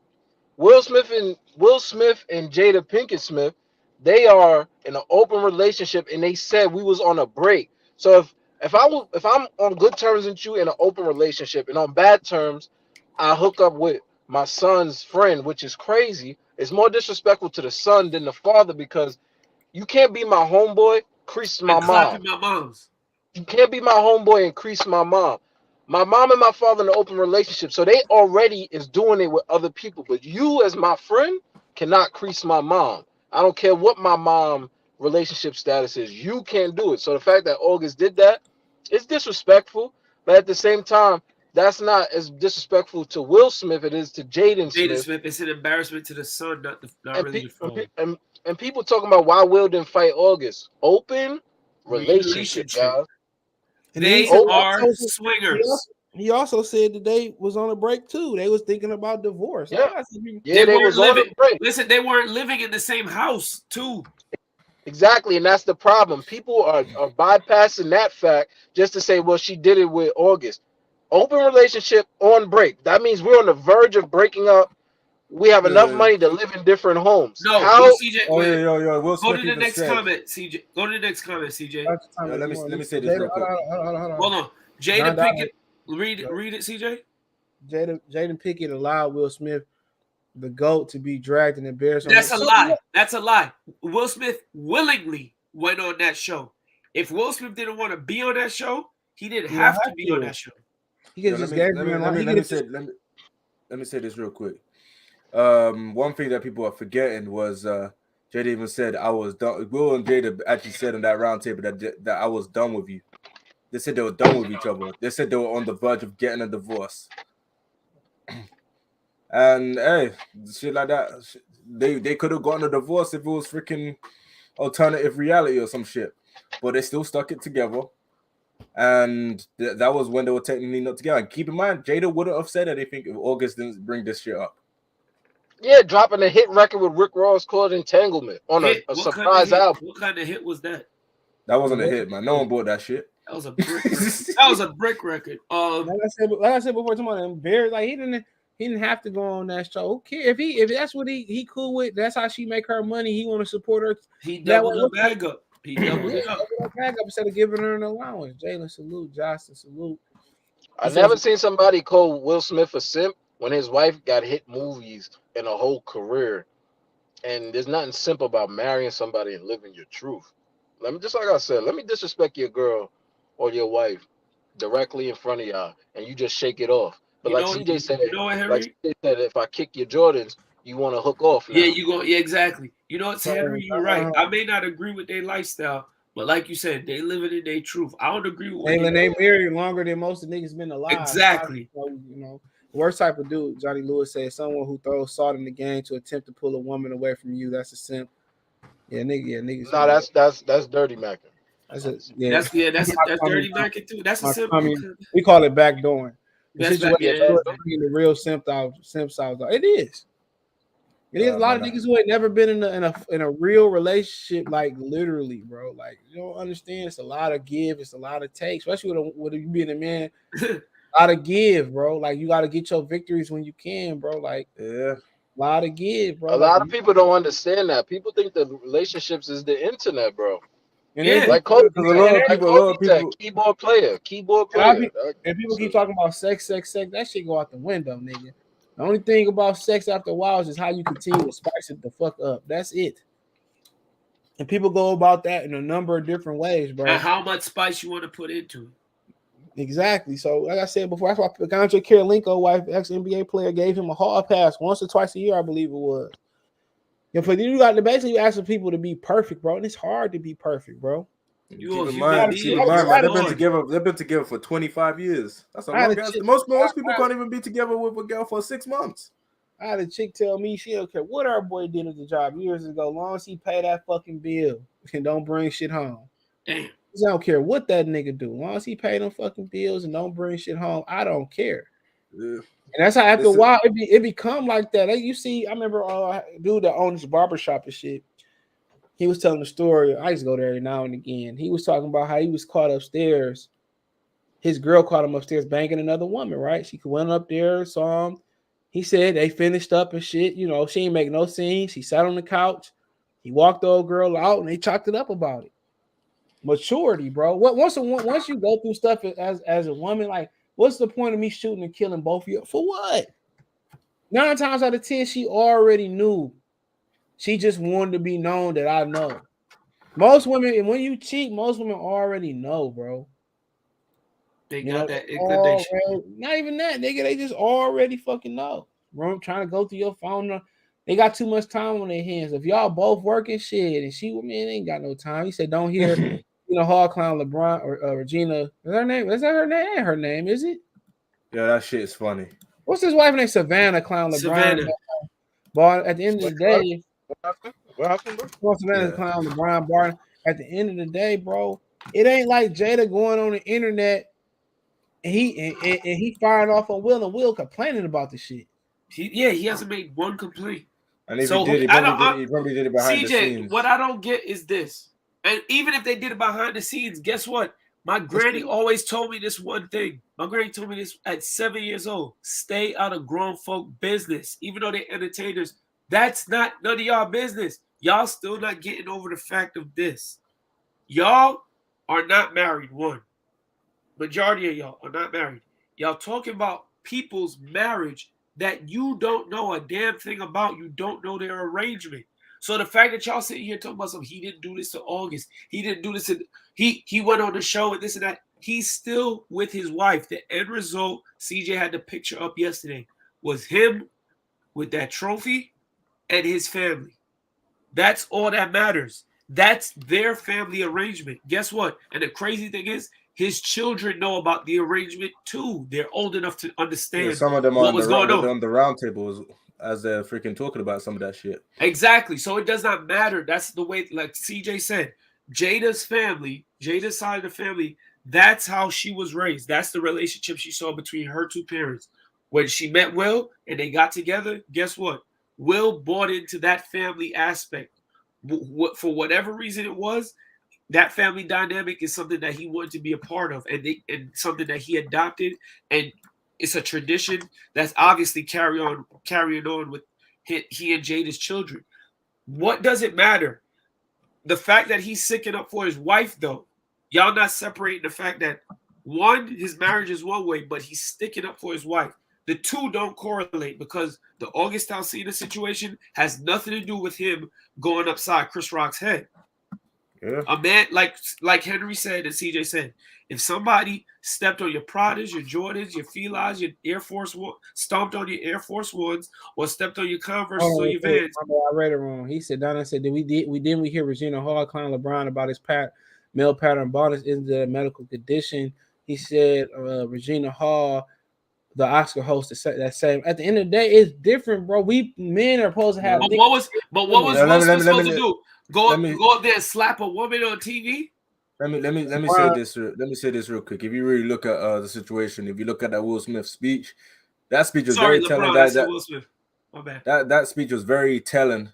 Will Smith and Jada Pinkett Smith, they are in an open relationship, and they said we was on a break. So if I'm on good terms with you in an open relationship, and on bad terms, I hook up with my son's friend, which is crazy. It's more disrespectful to the son than the father, because you can't be my homeboy, crease my And mom. clapping my moms. You can't be my homeboy and crease my mom. My mom and my father in an open relationship, so they already is doing it with other people. But you, as my friend, cannot crease my mom. I don't care what my mom relationship status is. You can't do it. So the fact that August did that, it's disrespectful. But at the same time, that's not as disrespectful to Will Smith it is to Jaden Jaden Smith. Smith, it's an embarrassment to the son, not And, really the father. and people talking about why Will didn't fight August. Open relationship, guys. And They he are swingers. He also said that they was on a break too. They was thinking about divorce. Yeah, They they weren't was on living. a break. Listen, they weren't living in the same house too. Exactly, and that's the problem. People are bypassing that fact just to say, well, she did it with August. Open relationship on break. That means we're on the verge of breaking up. We have enough money to live in different homes. No, How? CJ, Oh wait. yo, Will Go Smith to the even next said. comment, CJ. Go to the next comment, CJ. Yo, let me say this real quick. Hold on. Jada Pinkett. Read it, CJ. Jaden Pinkett allowed Will Smith, the GOAT, to be dragged and embarrassed. That's a lie. That's a lie. Will Smith willingly went on that show. If Will Smith didn't want to be on that show, he didn't have to be on that show. He could just gave let me say this real quick. One thing that people are forgetting was Jada even said I was done. Will and Jada actually said on that round table that I was done with you. They said they were done with each other. They said they were on the verge of getting a divorce. And hey, shit like that, they could have gotten a divorce if it was freaking alternative reality or some shit. But they still stuck it together. And that was when they were technically not together. And keep in mind, Jada wouldn't have said anything if August didn't bring this shit up. Yeah, dropping a hit record with Rick Ross called Entanglement on a surprise album. What kind of hit was that? That wasn't a hit, man. No one bought that shit. That was a brick record. That was a brick record. Like I said before, tomorrow, like he didn't have to go on that show. Who cares if that's what he cool with? That's how she make her money. He want to support her. He doubled the bag up. He doubled it up. Bag up instead of giving her an allowance. Jalen, salute. Justin, salute. I never seen somebody call Will Smith a simp when his wife got hit movies and a whole career. And there's nothing simp about marrying somebody and living your truth. Just like I said, let me disrespect your girl or your wife directly in front of y'all, and you just shake it off. But CJ said, if I kick your Jordans, you want to hook off now. Yeah, you go. Yeah, exactly. You know what, Henry? You're right. I may not agree with their lifestyle, but like you said, they living in their truth. I don't agree with. They married longer than most of the niggas been alive. Exactly. Worst type of dude, Johnny Lewis said, someone who throws salt in the game to attempt to pull a woman away from you. That's a simp. Yeah, niggas. No, that's dirty macking. That's dirty macking too. That's a simp. We call it backdooring. The real simp out. It is. It is a lot of niggas who ain't never been in a real relationship, like literally, bro. Like you don't understand. It's a lot of give. It's a lot of take, especially with you being a man. A lot of give, bro. Like you got to get your victories when you can, bro. Like a lot of give, bro. A lot of people don't understand that. People think that relationships is the internet, bro. And like Kobe, keyboard player. And people keep talking about sex. That shit go out the window, nigga. The only thing about sex after a while is how you continue to spice it the fuck up. That's it. And people go about that in a number of different ways, bro. And how much spice you want to put into it. Exactly. So, like I said before, that's why Andre Kirilenko, wife, ex-NBA player, gave him a hard pass once or twice a year, I believe it was. But you got to basically asking people to be perfect, bro. And it's hard to be perfect, bro. Keep in mind, man, they've been together for 25 years. That's a long time. Most people can't even be together with a girl for 6 months. I had a chick tell me she don't care what our boy did at the job years ago, long as he paid that fucking bill. and don't bring shit home. Damn. I don't care what that nigga do. As long as he pay them fucking bills and don't bring shit home, I don't care. Yeah. And that's how after a while it become like that. Like you see, I remember a dude that owns a barbershop and shit. He was telling the story. I used to go there every now and again. He was talking about how he was caught upstairs. His girl caught him upstairs banging another woman, right? She went up there, saw him. He said they finished up and shit. You know, she ain't make no scene. She sat on the couch. He walked the old girl out and they chalked it up about it. Maturity, bro. Once you go through stuff as a woman, like, what's the point of me shooting and killing both of you? For what? 9 times out of 10, she already knew. She just wanted to be known that I know. Most women, and when you cheat, most women already know, bro. They got that inclination. Not even that, nigga. They just already fucking know. Bro, trying to go through your phone. They got too much time on their hands. If y'all both working shit, and she, man, ain't got no time. He said, don't hear, Hall Clown LeBron or Regina. Is her name? Is that her name? Ain't her name, is it? Yeah, that shit is funny. What's his wife name? Savannah Clown LeBron. Savannah. But at the end of the day, What happened, bro? Savannah Clown LeBron Barton. At the end of the day, bro, it ain't like Jada going on the internet and he firing off on Will and Will complaining about the shit. He hasn't made one complaint. And if he did, he probably did it behind the scenes. What I don't get is this. And even if they did it behind the scenes, guess what? My granny always told me this one thing. My granny told me this at 7 years old. Stay out of grown folk business. Even though they're entertainers, that's not none of y'all business. Y'all still not getting over the fact of this. Y'all are not married, one. Majority of y'all are not married. Y'all talking about people's marriage that you don't know a damn thing about. You don't know their arrangement. So the fact that y'all sitting here talking about something, he didn't do this to August. He didn't do this. He went on the show and this and that. He's still with his wife. The end result, CJ had the picture up yesterday, was him with that trophy and his family. That's all that matters. That's their family arrangement. Guess what? And the crazy thing is, his children know about the arrangement too. They're old enough to understand. Yeah, some of them what was going on the round table as they're freaking talking about some of that shit. Exactly. So it does not matter. That's the way, like CJ said, Jada's family, Jada's side of the family, that's how she was raised. That's the relationship she saw between her two parents. When she met Will and they got together, guess what? Will bought into that family aspect. For whatever reason it was, that family dynamic is something that he wanted to be a part of, and something that he adopted, and it's a tradition that's obviously carrying on with he and Jada's children. What does it matter? The fact that he's sticking up for his wife, though, y'all not separating the fact that one, his marriage is one way, but he's sticking up for his wife. The two don't correlate because the August Alsina situation has nothing to do with him going upside Chris Rock's head. Yeah. A man, like Henry said and CJ said, if somebody stepped on your Pradas, your Jordans, your Filas, your Air Force One, stomped on your Air Force Ones, or stepped on your Converse or your Vans. I read it wrong. He said, Donna said, didn't we hear Regina Hall Clown LeBron about his male pattern baldness is the medical condition? He said, Regina Hall, the Oscar host, that same. At the end of the day, it's different, bro. We men are supposed to have. But what was Will Smith supposed to do? Go up there and slap a woman on TV? Let me say this. Let me say this real quick. If you really look at the situation, if you look at that Will Smith speech, that speech was very telling. Will Smith. My bad. That speech was very telling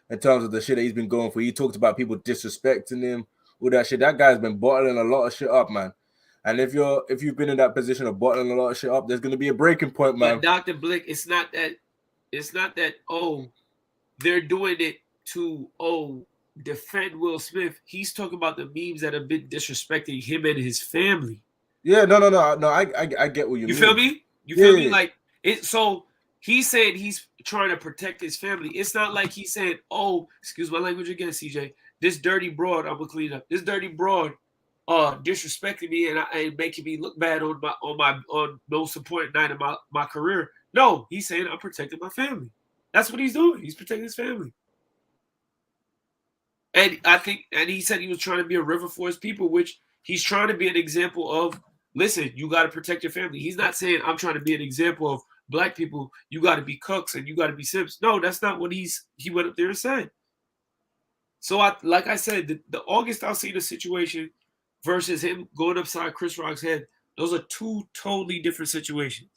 in terms of the shit that he's been going for. He talked about people disrespecting him, all that shit. That guy's been bottling a lot of shit up, man. And if you've been in that position of bottling a lot of shit up, there's gonna be a breaking point, man. But Dr. Blick, it's not that they're doing it to defend Will Smith. He's talking about the memes that have been disrespecting him and his family. Yeah, no. I get what you mean. You feel me? You feel me? Like it. So he's saying he's trying to protect his family. It's not like he's saying, "Oh, excuse my language again, CJ. This dirty broad, I'm gonna clean up. This dirty broad, disrespecting me and making me look bad on most important night of my career." No, he's saying I'm protecting my family. That's what he's doing. He's protecting his family. And I think, and he said he was trying to be a river for his people, which he's trying to be an example of, listen, you got to protect your family. He's not saying I'm trying to be an example of black people, you got to be cooks and you got to be simps. No, that's not what he went up there and said. So like I said, the August Alsina situation versus him going upside Chris Rock's head, those are two totally different situations.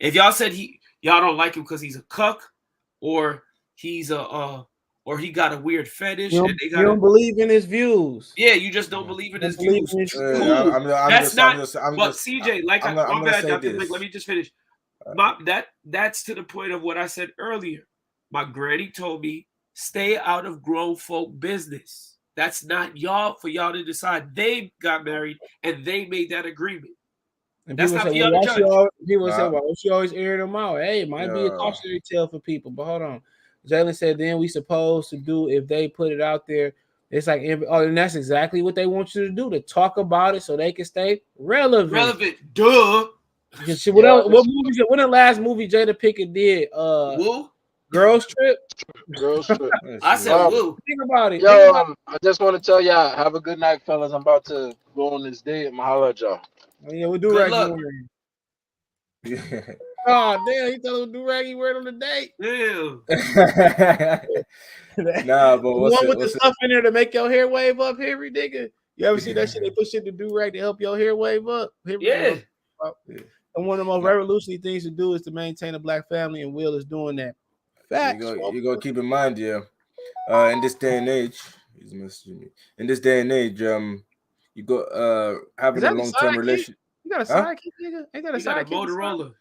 If y'all said y'all don't like him because he's a cuck, or he's or he got a weird fetish, You and they got don't believe in his views. yeah, you just don't believe in his views. Cool. I'm That's just, not. I'm just, I'm But just, CJ, like I'm my gonna bad, say Dr. this. Blake, let me just finish. That's to the point of what I said earlier. My granny told me, stay out of grown folk business. That's not for y'all to decide. They got married and they made that agreement. And That's people not say, for y'all to judge. people say, well, she always airing them out. Hey, it might be a cautionary tale for people, but hold on. Jalen said, then we supposed to do if they put it out there. It's like, and that's exactly what they want you to do, to talk about it so they can stay relevant. Duh. What the last movie Jada Pinkett did? Woo? Girls Trip. Girls Trip. I said woo. Think about it. Yo, I just want to tell y'all, have a good night, fellas. I'm about to go on this date. I'm gonna holler at y'all. Oh, yeah, we'll do Good rag. luck. Oh damn, he told him do raggy word on the date. Ew. Nah, but what's one with the it? stuff in there to make your hair wave up, Henry nigga. You ever see that shit? They put shit to do rag to help your hair wave up. Yeah. And one of the most revolutionary things to do is to maintain a black family, and Will is doing that. Facts. You go keep in mind, yeah. In this day and age, he's messaging me. In this day and age, you got having a long-term relationship. You got a sidekick, nigga? Ain't that a sidekick? Motorola.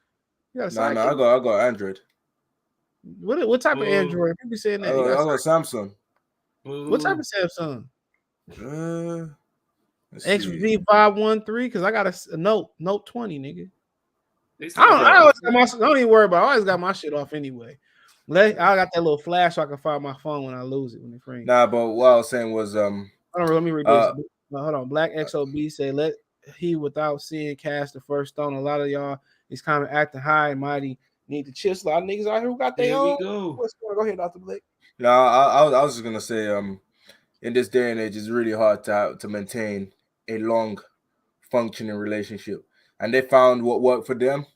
You got a sidekick? No, I got Android. What type of Android? People saying that. I got Samsung. What type of Samsung? XV513, because I got a Note 20, nigga. I don't even worry about it. I always got my shit off anyway. I got that little flash so I can find my phone when I lose it when it rings. Nah, but what I was saying was hold on, let me read this. Hold on. Black XOB said, let he without seeing cast the first stone. A lot of y'all is kind of acting high and mighty. Need to chill. A lot of niggas out here who got their own. What's going on? Go ahead, Dr. Blake. No, I was just gonna say, in this day and age, it's really hard to maintain a long functioning relationship. And they found what worked for them.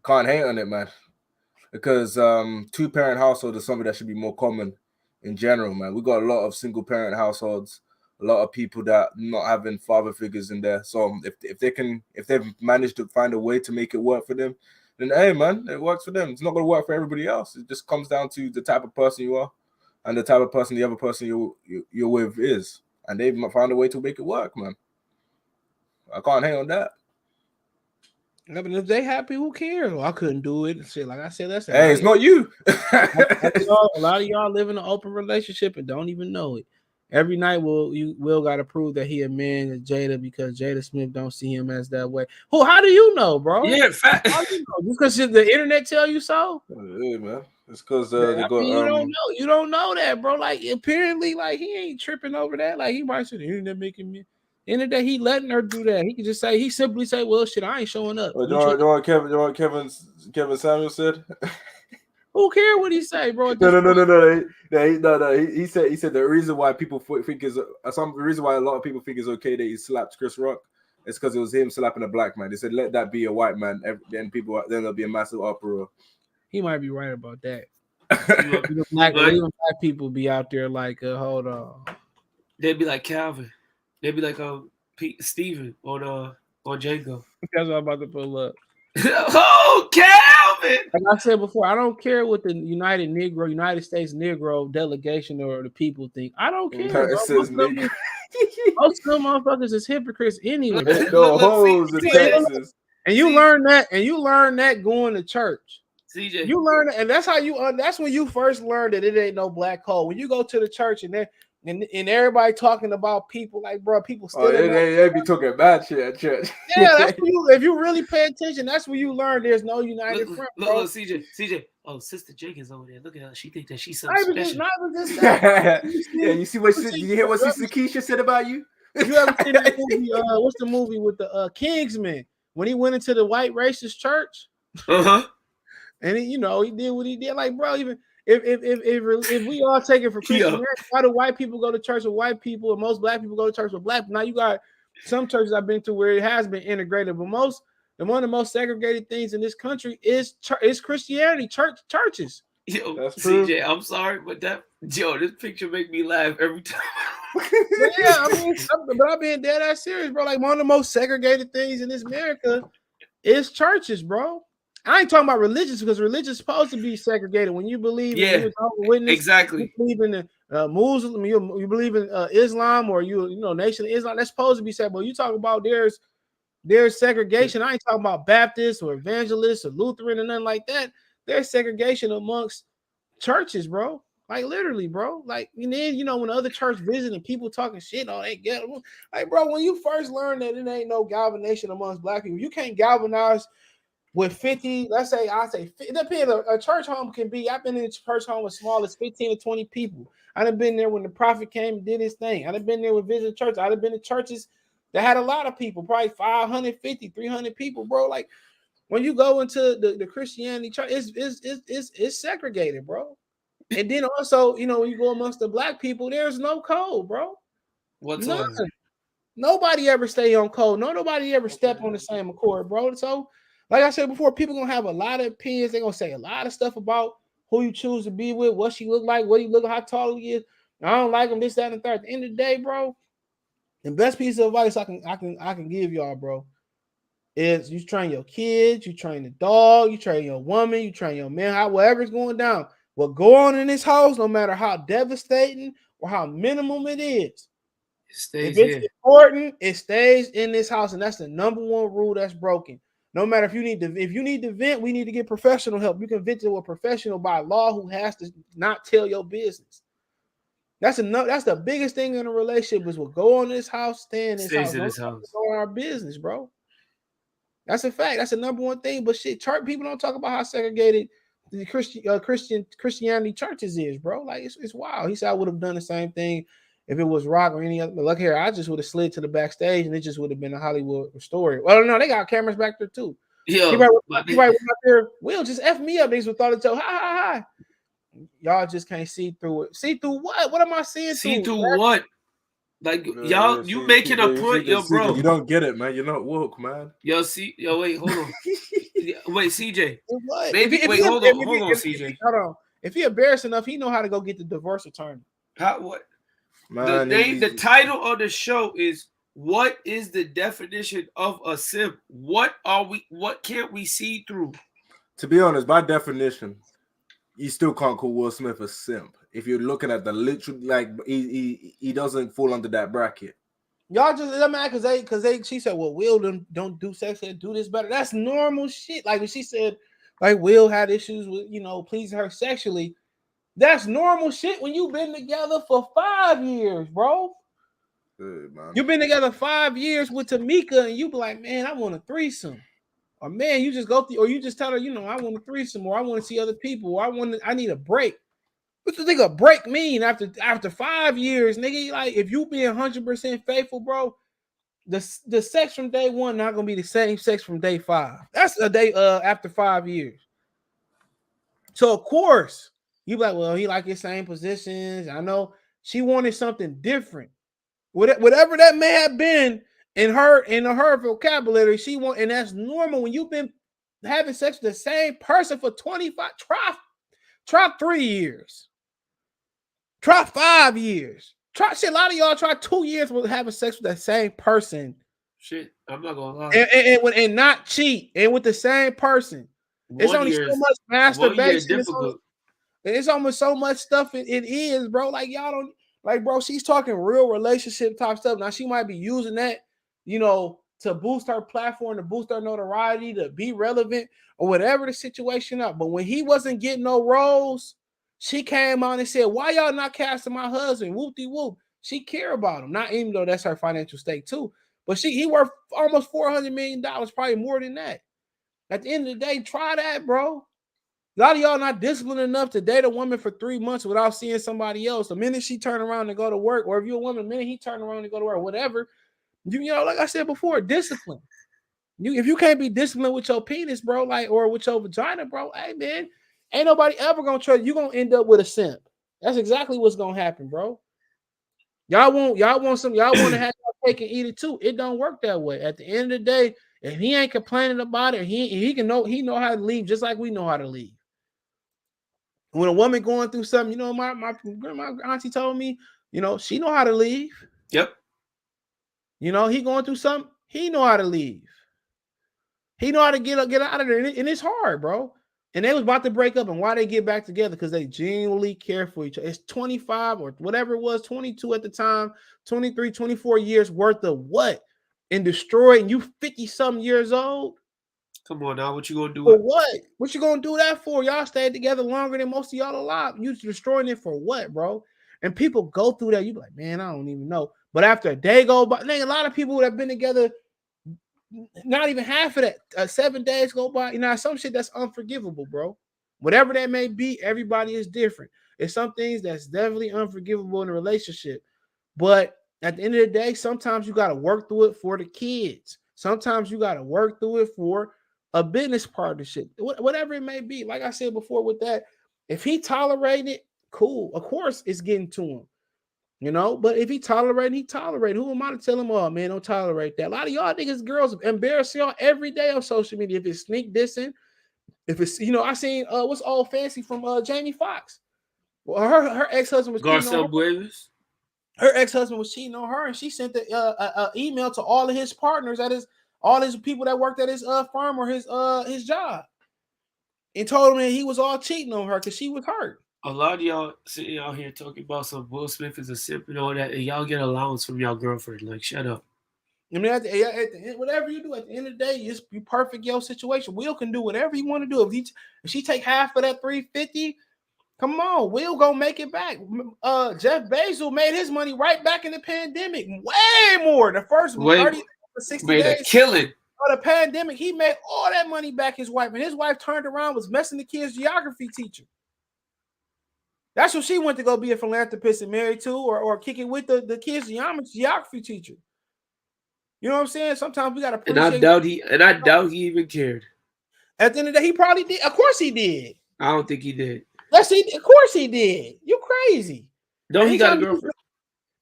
Can't hate on it, man. Because 2-parent household is something that should be more common in general, man. We got a lot of single parent households, a lot of people that not having father figures in there. So if they've managed to find a way to make it work for them, then hey, man, it works for them. It's not gonna work for everybody else. It just comes down to the type of person you are and the type of person the other person you're with is, and they've found a way to make it work, man. I can't hate on that. I mean, if they happy, who cares? Well, I couldn't do it. Shit, like I said, that's hey, it's not you. A lot of y'all live in an open relationship and don't even know it. Every night, Will got to prove that he a man to Jada because Jada Smith don't see him as that way. How do you know, bro? Yeah, fact. How do you know? Because the internet tell you so. Yeah, man. It's because you don't know. You don't know that, bro. Like apparently, like he ain't tripping over that. Like he might say the internet making me. End of the day, he letting her do that. He can just say, he simply say, "Well, shit, I ain't showing up." You know what Kevin Samuel said? Who cares what he say, bro? No. He said the reason why people think is the reason why a lot of people think it's okay that he slapped Chris Rock is because it was him slapping a black man. They said let that be a white man, then there'll be a massive uproar. He might be right about that. Even black people be out there like, hold on. They'd be like Calvin. They'd be like Steven on Django. That's what I'm about to pull up. Oh, Calvin! Like I said before, I don't care what the United States Negro delegation or the people think. I don't care. Most of them motherfuckers is hypocrites anyway. And you learn that going to church. CJ, you learn that, and that's how that's when you first learn that it ain't no black hole. When you go to the church and everybody talking about people like, bro, people still they be talking bad shit at church. Yeah, that's when if you really pay attention, that's when you learn there's no united front. Bro. Look, CJ. Oh, Sister Jenkins over there. Look at her. She think that she's so special. Yeah, you see what you hear what Sister Keisha said about you? You ever seen that movie? What's the movie with the Kingsman when he went into the white racist church? And he did what he did. Like, bro, even if we all take it for Christianity, why do white people go to church with white people and most black people go to church with black? Now you got some churches I've been to where it has been integrated, but one of the most segregated things in this country is Christianity, churches. Yo, That's true. CJ, I'm sorry, but this picture make me laugh every time. Yeah, I mean, but I'm being dead ass serious, bro. Like one of the most segregated things in this America is churches, bro. I ain't talking about religious because religion is supposed to be segregated. When you believe in you witness, exactly. you believe in the Muslim, you believe in Islam, or you know Nation of Islam. That's supposed to be segregated. But you talk about there's segregation. I ain't talking about Baptists or evangelists or Lutheran or nothing like that. There's segregation amongst churches, bro. Like literally, bro. Like and then when the other church visiting, people talking shit, oh they get like, bro. When you first learn that it ain't no galvanization amongst black people, you can't galvanize with 50. Let's say it depends. A church home can be. I've been in a church home as small as 15 to 20 people. I done been there when the prophet came and did his thing. I done been there with visit church. I done been in churches that had a lot of people, probably 550, 300 people, bro. Like when you go into the Christianity church, it's segregated, bro. And then also, when you go amongst the black people, there's no code, bro. None. Nobody ever stay on code. Nobody ever step on the same accord, bro. So, like I said before, people gonna have a lot of opinions. They're gonna say a lot of stuff about who you choose to be with, what she look like, what he look, how tall he is. I don't like him, this, that, and the third. At the end of the day, bro, the best piece of advice I can give y'all, bro, is you train your kids, you train the dog, you train your woman, you train your man, whatever's going down. What go on in this house, no matter how devastating or how minimum it is, if it's important, it stays in this house, and that's the number one rule that's broken. No matter if you need to vent, we need to get professional help. You can vent to a professional by law who has to not tell your business. That's the biggest thing in a relationship is what go on in this house, stay in this house. In this house. Go on our business, bro. That's a fact. That's the number one thing. But shit, church people don't talk about how segregated the Christianity churches is, bro. Like it's wild. He said I would have done the same thing if it was rock or any other. But look here, I just would have slid to the backstage and it just would have been a Hollywood story. Well, no, they got cameras back there too. Yo, he right out there. Will just F me up. Niggas would thought it so. Hi. Y'all just can't see through it. See through what? What am I seeing through? See through what? Like y'all, you making a point, yo, bro. You don't get it, man. You're not woke, man. Yo, wait, hold on. Wait, CJ. What? Hold on, CJ. Hold on. If he embarrassed enough, he know how to go get the divorce attorney. What? Man, the title of the show is "What is the definition of a simp? What can't we see through?" To be honest, by definition, you still can't call Will Smith a simp. If you're looking at the literal, like he doesn't fall under that bracket. Y'all just mad because she said, well, Will don't do sex and do this better. That's normal shit. Like when she said, like Will had issues with pleasing her sexually. That's normal shit when you've been together for 5 years, bro. Good, man. You've been together 5 years with Tamika, and you be like, man, I want a threesome. Or man, you just go through, or you just tell her, I want a threesome, or I want to see other people, or I need a break. What do you think a break mean after 5 years, nigga? Like if you being 100% faithful, bro, the sex from day one not gonna be the same sex from day 5. That's a day after 5 years. So of course you be like, well, he like his same positions. I know she wanted something different. Whatever that may have been in her vocabulary, she want, and that's normal when you've been having sex with the same person for 25. Try 3 years. Try 5 years. Try shit. A lot of y'all try 2 years with having sex with that same person. Shit, I'm not gonna lie. And not cheat, and with the same person. It's only so much masturbation. It's almost so much stuff it is, bro. Like y'all don't like, bro. She's talking real relationship type stuff. Now she might be using that, to boost her platform, to boost her notoriety, to be relevant, or whatever the situation up. But when he wasn't getting no roles, she came on and said, why y'all not casting my husband? Whoop-de-whoop. She care about him. Not even though that's her financial stake too. But he worth almost $400 million, probably more than that. At the end of the day, try that, bro. A lot of y'all not disciplined enough to date a woman for 3 months without seeing somebody else. The minute she turn around and go to work, or if you're a woman, the minute he turn around and go to work, whatever, like I said before, discipline. If you can't be disciplined with your penis, bro, or with your vagina, bro, hey man, ain't nobody ever gonna trust you. You're gonna end up with a simp. That's exactly what's gonna happen, bro. Y'all want to have your cake and eat it too. It don't work that way. At the end of the day, if he ain't complaining about it, he know how to leave just like we know how to leave. When a woman going through something, you know, my auntie told me, you know, she know how to leave. Yep. You know, he going through something, he know how to leave. He know how to get out of there, and it's hard, bro. And they was about to break up, and why they get back together? Because they genuinely care for each other. It's 25 or whatever it was, 22 at the time, 23, 24 years worth of what? And destroyed, and you 50-something years old? Come on now, what you gonna do? For what? What you gonna do that for? Y'all stayed together longer than most of y'all alive. You destroying it for what, bro? And people go through that. You be like, man, I don't even know. But after a day go by, a lot of people that have been together, not even half of that, 7 days go by. You know, some shit that's unforgivable, bro. Whatever that may be, everybody is different. It's some things that's definitely unforgivable in a relationship. But at the end of the day, sometimes you got to work through it for the kids. Sometimes you got to work through it for a business partnership, whatever it may be. Like I said before with that, if he tolerated it, cool. Of course, it's getting to him. You know, but if he tolerated, he tolerated. Who am I to tell him, oh man, don't tolerate that? A lot of y'all niggas, girls embarrass y'all every day on social media. If it's sneak dissing, if it's, you know, I seen what's Old Fancy from Jamie Foxx. Well, her ex-husband was cheating on her. Her ex-husband was cheating on her, and she sent the email to all of his partners at all his people that worked at his firm or his job, and told him that he was all cheating on her because she was hurt. A lot of y'all sitting out here talking about some Will Smith is a simp and all that, and y'all get allowance from y'all girlfriend. Like, shut up. I mean, whatever you do, at the end of the day, you perfect your situation. Will can do whatever he want to do. If she take half of that 350, come on, Will go make it back. Jeff Bezos made his money right back in the pandemic, way more. The first 30 to 60 made days a killing of the pandemic, he made all that money back. His wife, and his wife turned around, was messing the kids' geography teacher. That's what she went to go be a philanthropist and married to, or kick it with the kids' geography teacher. You know what I'm saying? Sometimes we gotta appreciate. And I doubt he even cared. At the end of the day, he probably did. Of course he did. I don't think he did. Of course he did. You crazy. No, he got a girlfriend.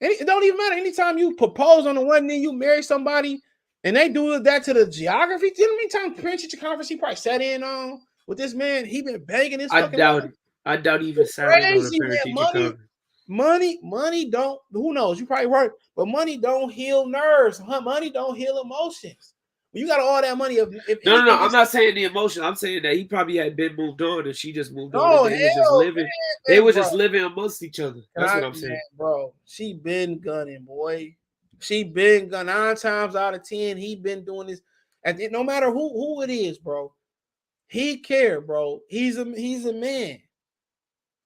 It don't even matter. Anytime you propose on the one, then you marry somebody and they do that to the geography. You know how many times parent teacher conference he probably sat in on with this man? He been begging this. I doubt it. I doubt he even sat in on a parent teacher conference. Money don't. Who knows? You probably right, but money don't heal nerves. Money don't heal emotions. You got all that money. No. I'm not saying the emotion. I'm saying that he probably had been moved on, and she just moved on. They was just living amongst each other. That's what I'm saying, bro. She been gunning, boy. She been gunning 9 times out of 10. He been doing this. And no matter who it is, bro, he cared, bro. He's a man.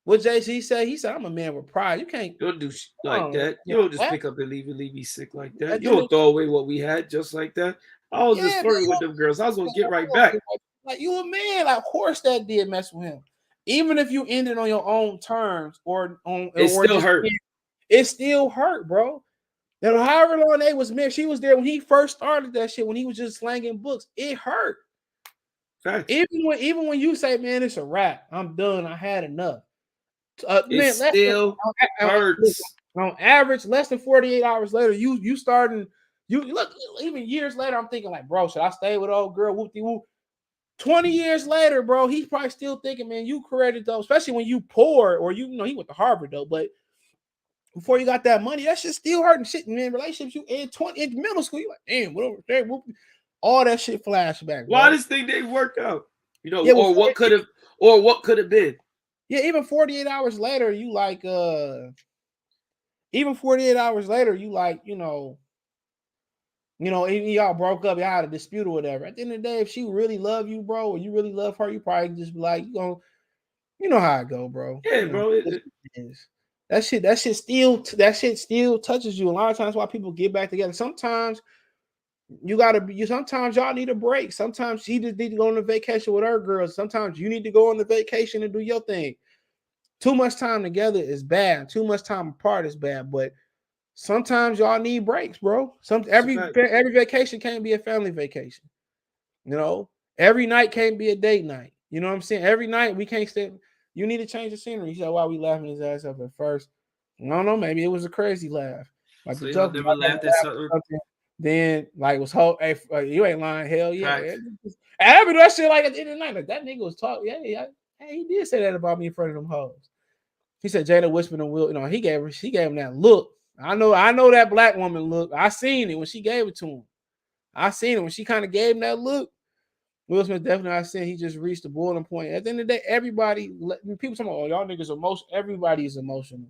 What JC said? He said, "I'm a man with pride. You can't don't do shit like that. You don't just pick up and leave me sick like that. You don't throw away what we had just like that." I was just flirting with them girls. I was gonna get right back. Like, you a man. Like, of course that did mess with him. Even if you ended on your own terms it still hurt. It still hurt, bro. And however long they was married, she was there when he first started that shit. When he was just slanging books, it hurt. Facts. Even when you say, "Man, it's a wrap. I'm done. I had enough." It still hurts. On average, less than 48 hours later, you starting. You look, even years later, I'm thinking like, bro, should I stay with old girl? Whoop-de-whoop. 20 years later, bro, he's probably still thinking, man, you created those, especially when you poor, or you know, he went to Harvard though, but before you got that money, that shit still hurting shit, man. Relationships you in middle school, you like, damn, whatever, all that shit flashback. Why this thing they work out? You know, or what could have been. Yeah, even 48 hours later, you like, even 48 hours later, you like, you know, y'all broke up, y'all had a dispute or whatever. At the end of the day, if she really love you, bro, or you really love her, you probably just be like, you know how it go, bro. Yeah, bro. That shit still touches you. A lot of times why people get back together. Sometimes sometimes y'all need a break. Sometimes she just need to go on a vacation with her girls. Sometimes you need to go on the vacation and do your thing. Too much time together is bad. Too much time apart is bad, but sometimes y'all need breaks, bro. Every vacation can't be a family vacation. You know, every night can't be a date night. You know what I'm saying? Every night we can't stay. You need to change the scenery. He said, "Why we laughing his ass up at first?" I don't know. Maybe it was a crazy laugh. Like so y'all never laughed at something. Then like was hey, you ain't lying. Hell yeah. I ever do that shit like at the end of the night. Like that nigga was talking. Yeah. Hey, he did say that about me in front of them hoes. He said Jada whispered and Will, you know, he gave him that look. I know that black woman look. I seen it when she gave it to him. I seen it when she kind of gave him that look. Will Smith definitely, I said he just reached the boiling point. At the end of the day, everybody, people talking about, oh, y'all niggas emotional. Everybody is emotional.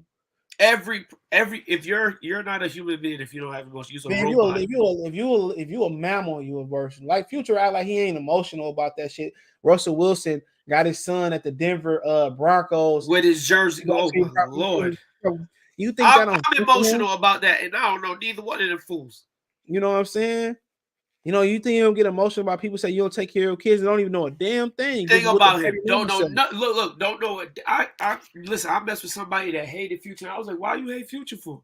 Every if you're not a human being if you don't have emotion, you're a Man, robot. if you a mammal, you emotional. Like Future act like he ain't emotional about that shit. Russell Wilson got his son at the Denver Broncos With his jersey. Oh my Lord. You think I'm that emotional about that, and I don't know neither one of them fools. You know what I'm saying? You know, you think you don't get emotional about people say you don't take care of your kids and don't even know a damn thing. Think about him. Don't know. Look. Don't know. I listen. I messed with somebody that hated Future. I was like, why you hate Future for?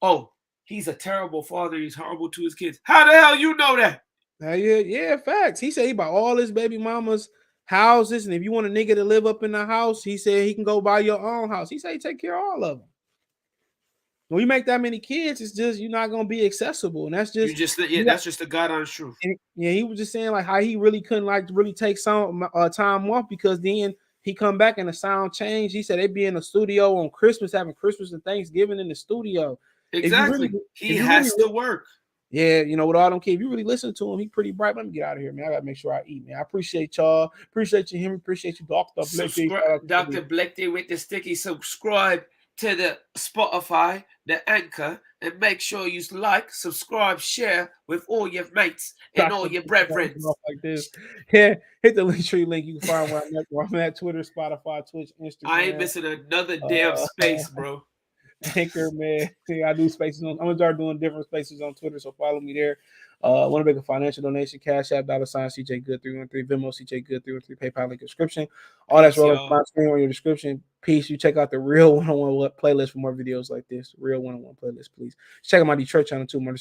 Oh, he's a terrible father. He's horrible to his kids. How the hell you know that? Yeah, facts. He said he bought all his baby mama's houses, and if you want a nigga to live up in the house, he said he can go buy your own house. He said he take care of all of them. When you make that many kids, it's just you're not gonna be accessible, and that's just that's just the God honest truth. Yeah, he was just saying like how he really couldn't like really take some time off because then he come back and the sound changed. He said they be in the studio on Christmas, having Christmas and Thanksgiving in the studio. Exactly. He has to work. Yeah, you know, with all them kids, if you really listen to him, he pretty bright. Let me get out of here, man. I gotta make sure I eat, man. I appreciate y'all. Appreciate you, Henry. Appreciate you, Dr. Blakey. Dr. Blakey with the sticky. Subscribe to the Spotify, the Anchor, and make sure you like, subscribe, share with all your mates and all your brethren. Like this. Yeah, hit the Linktree link. You can find where I'm at Twitter, Spotify, Twitch, Instagram. I ain't missing another damn space, bro. Anchor, man. I do spaces on. I'm gonna start doing different spaces on Twitter, so follow me there. Want to make a financial donation? Cash App, $, CJ Good 313, Venmo CJ Good 313, PayPal link description. All that's rolling on my screen on your description. Peace. You check out the Real 101 playlist for more videos like this. Real 101 playlist, please. Check out my Detroit channel too. More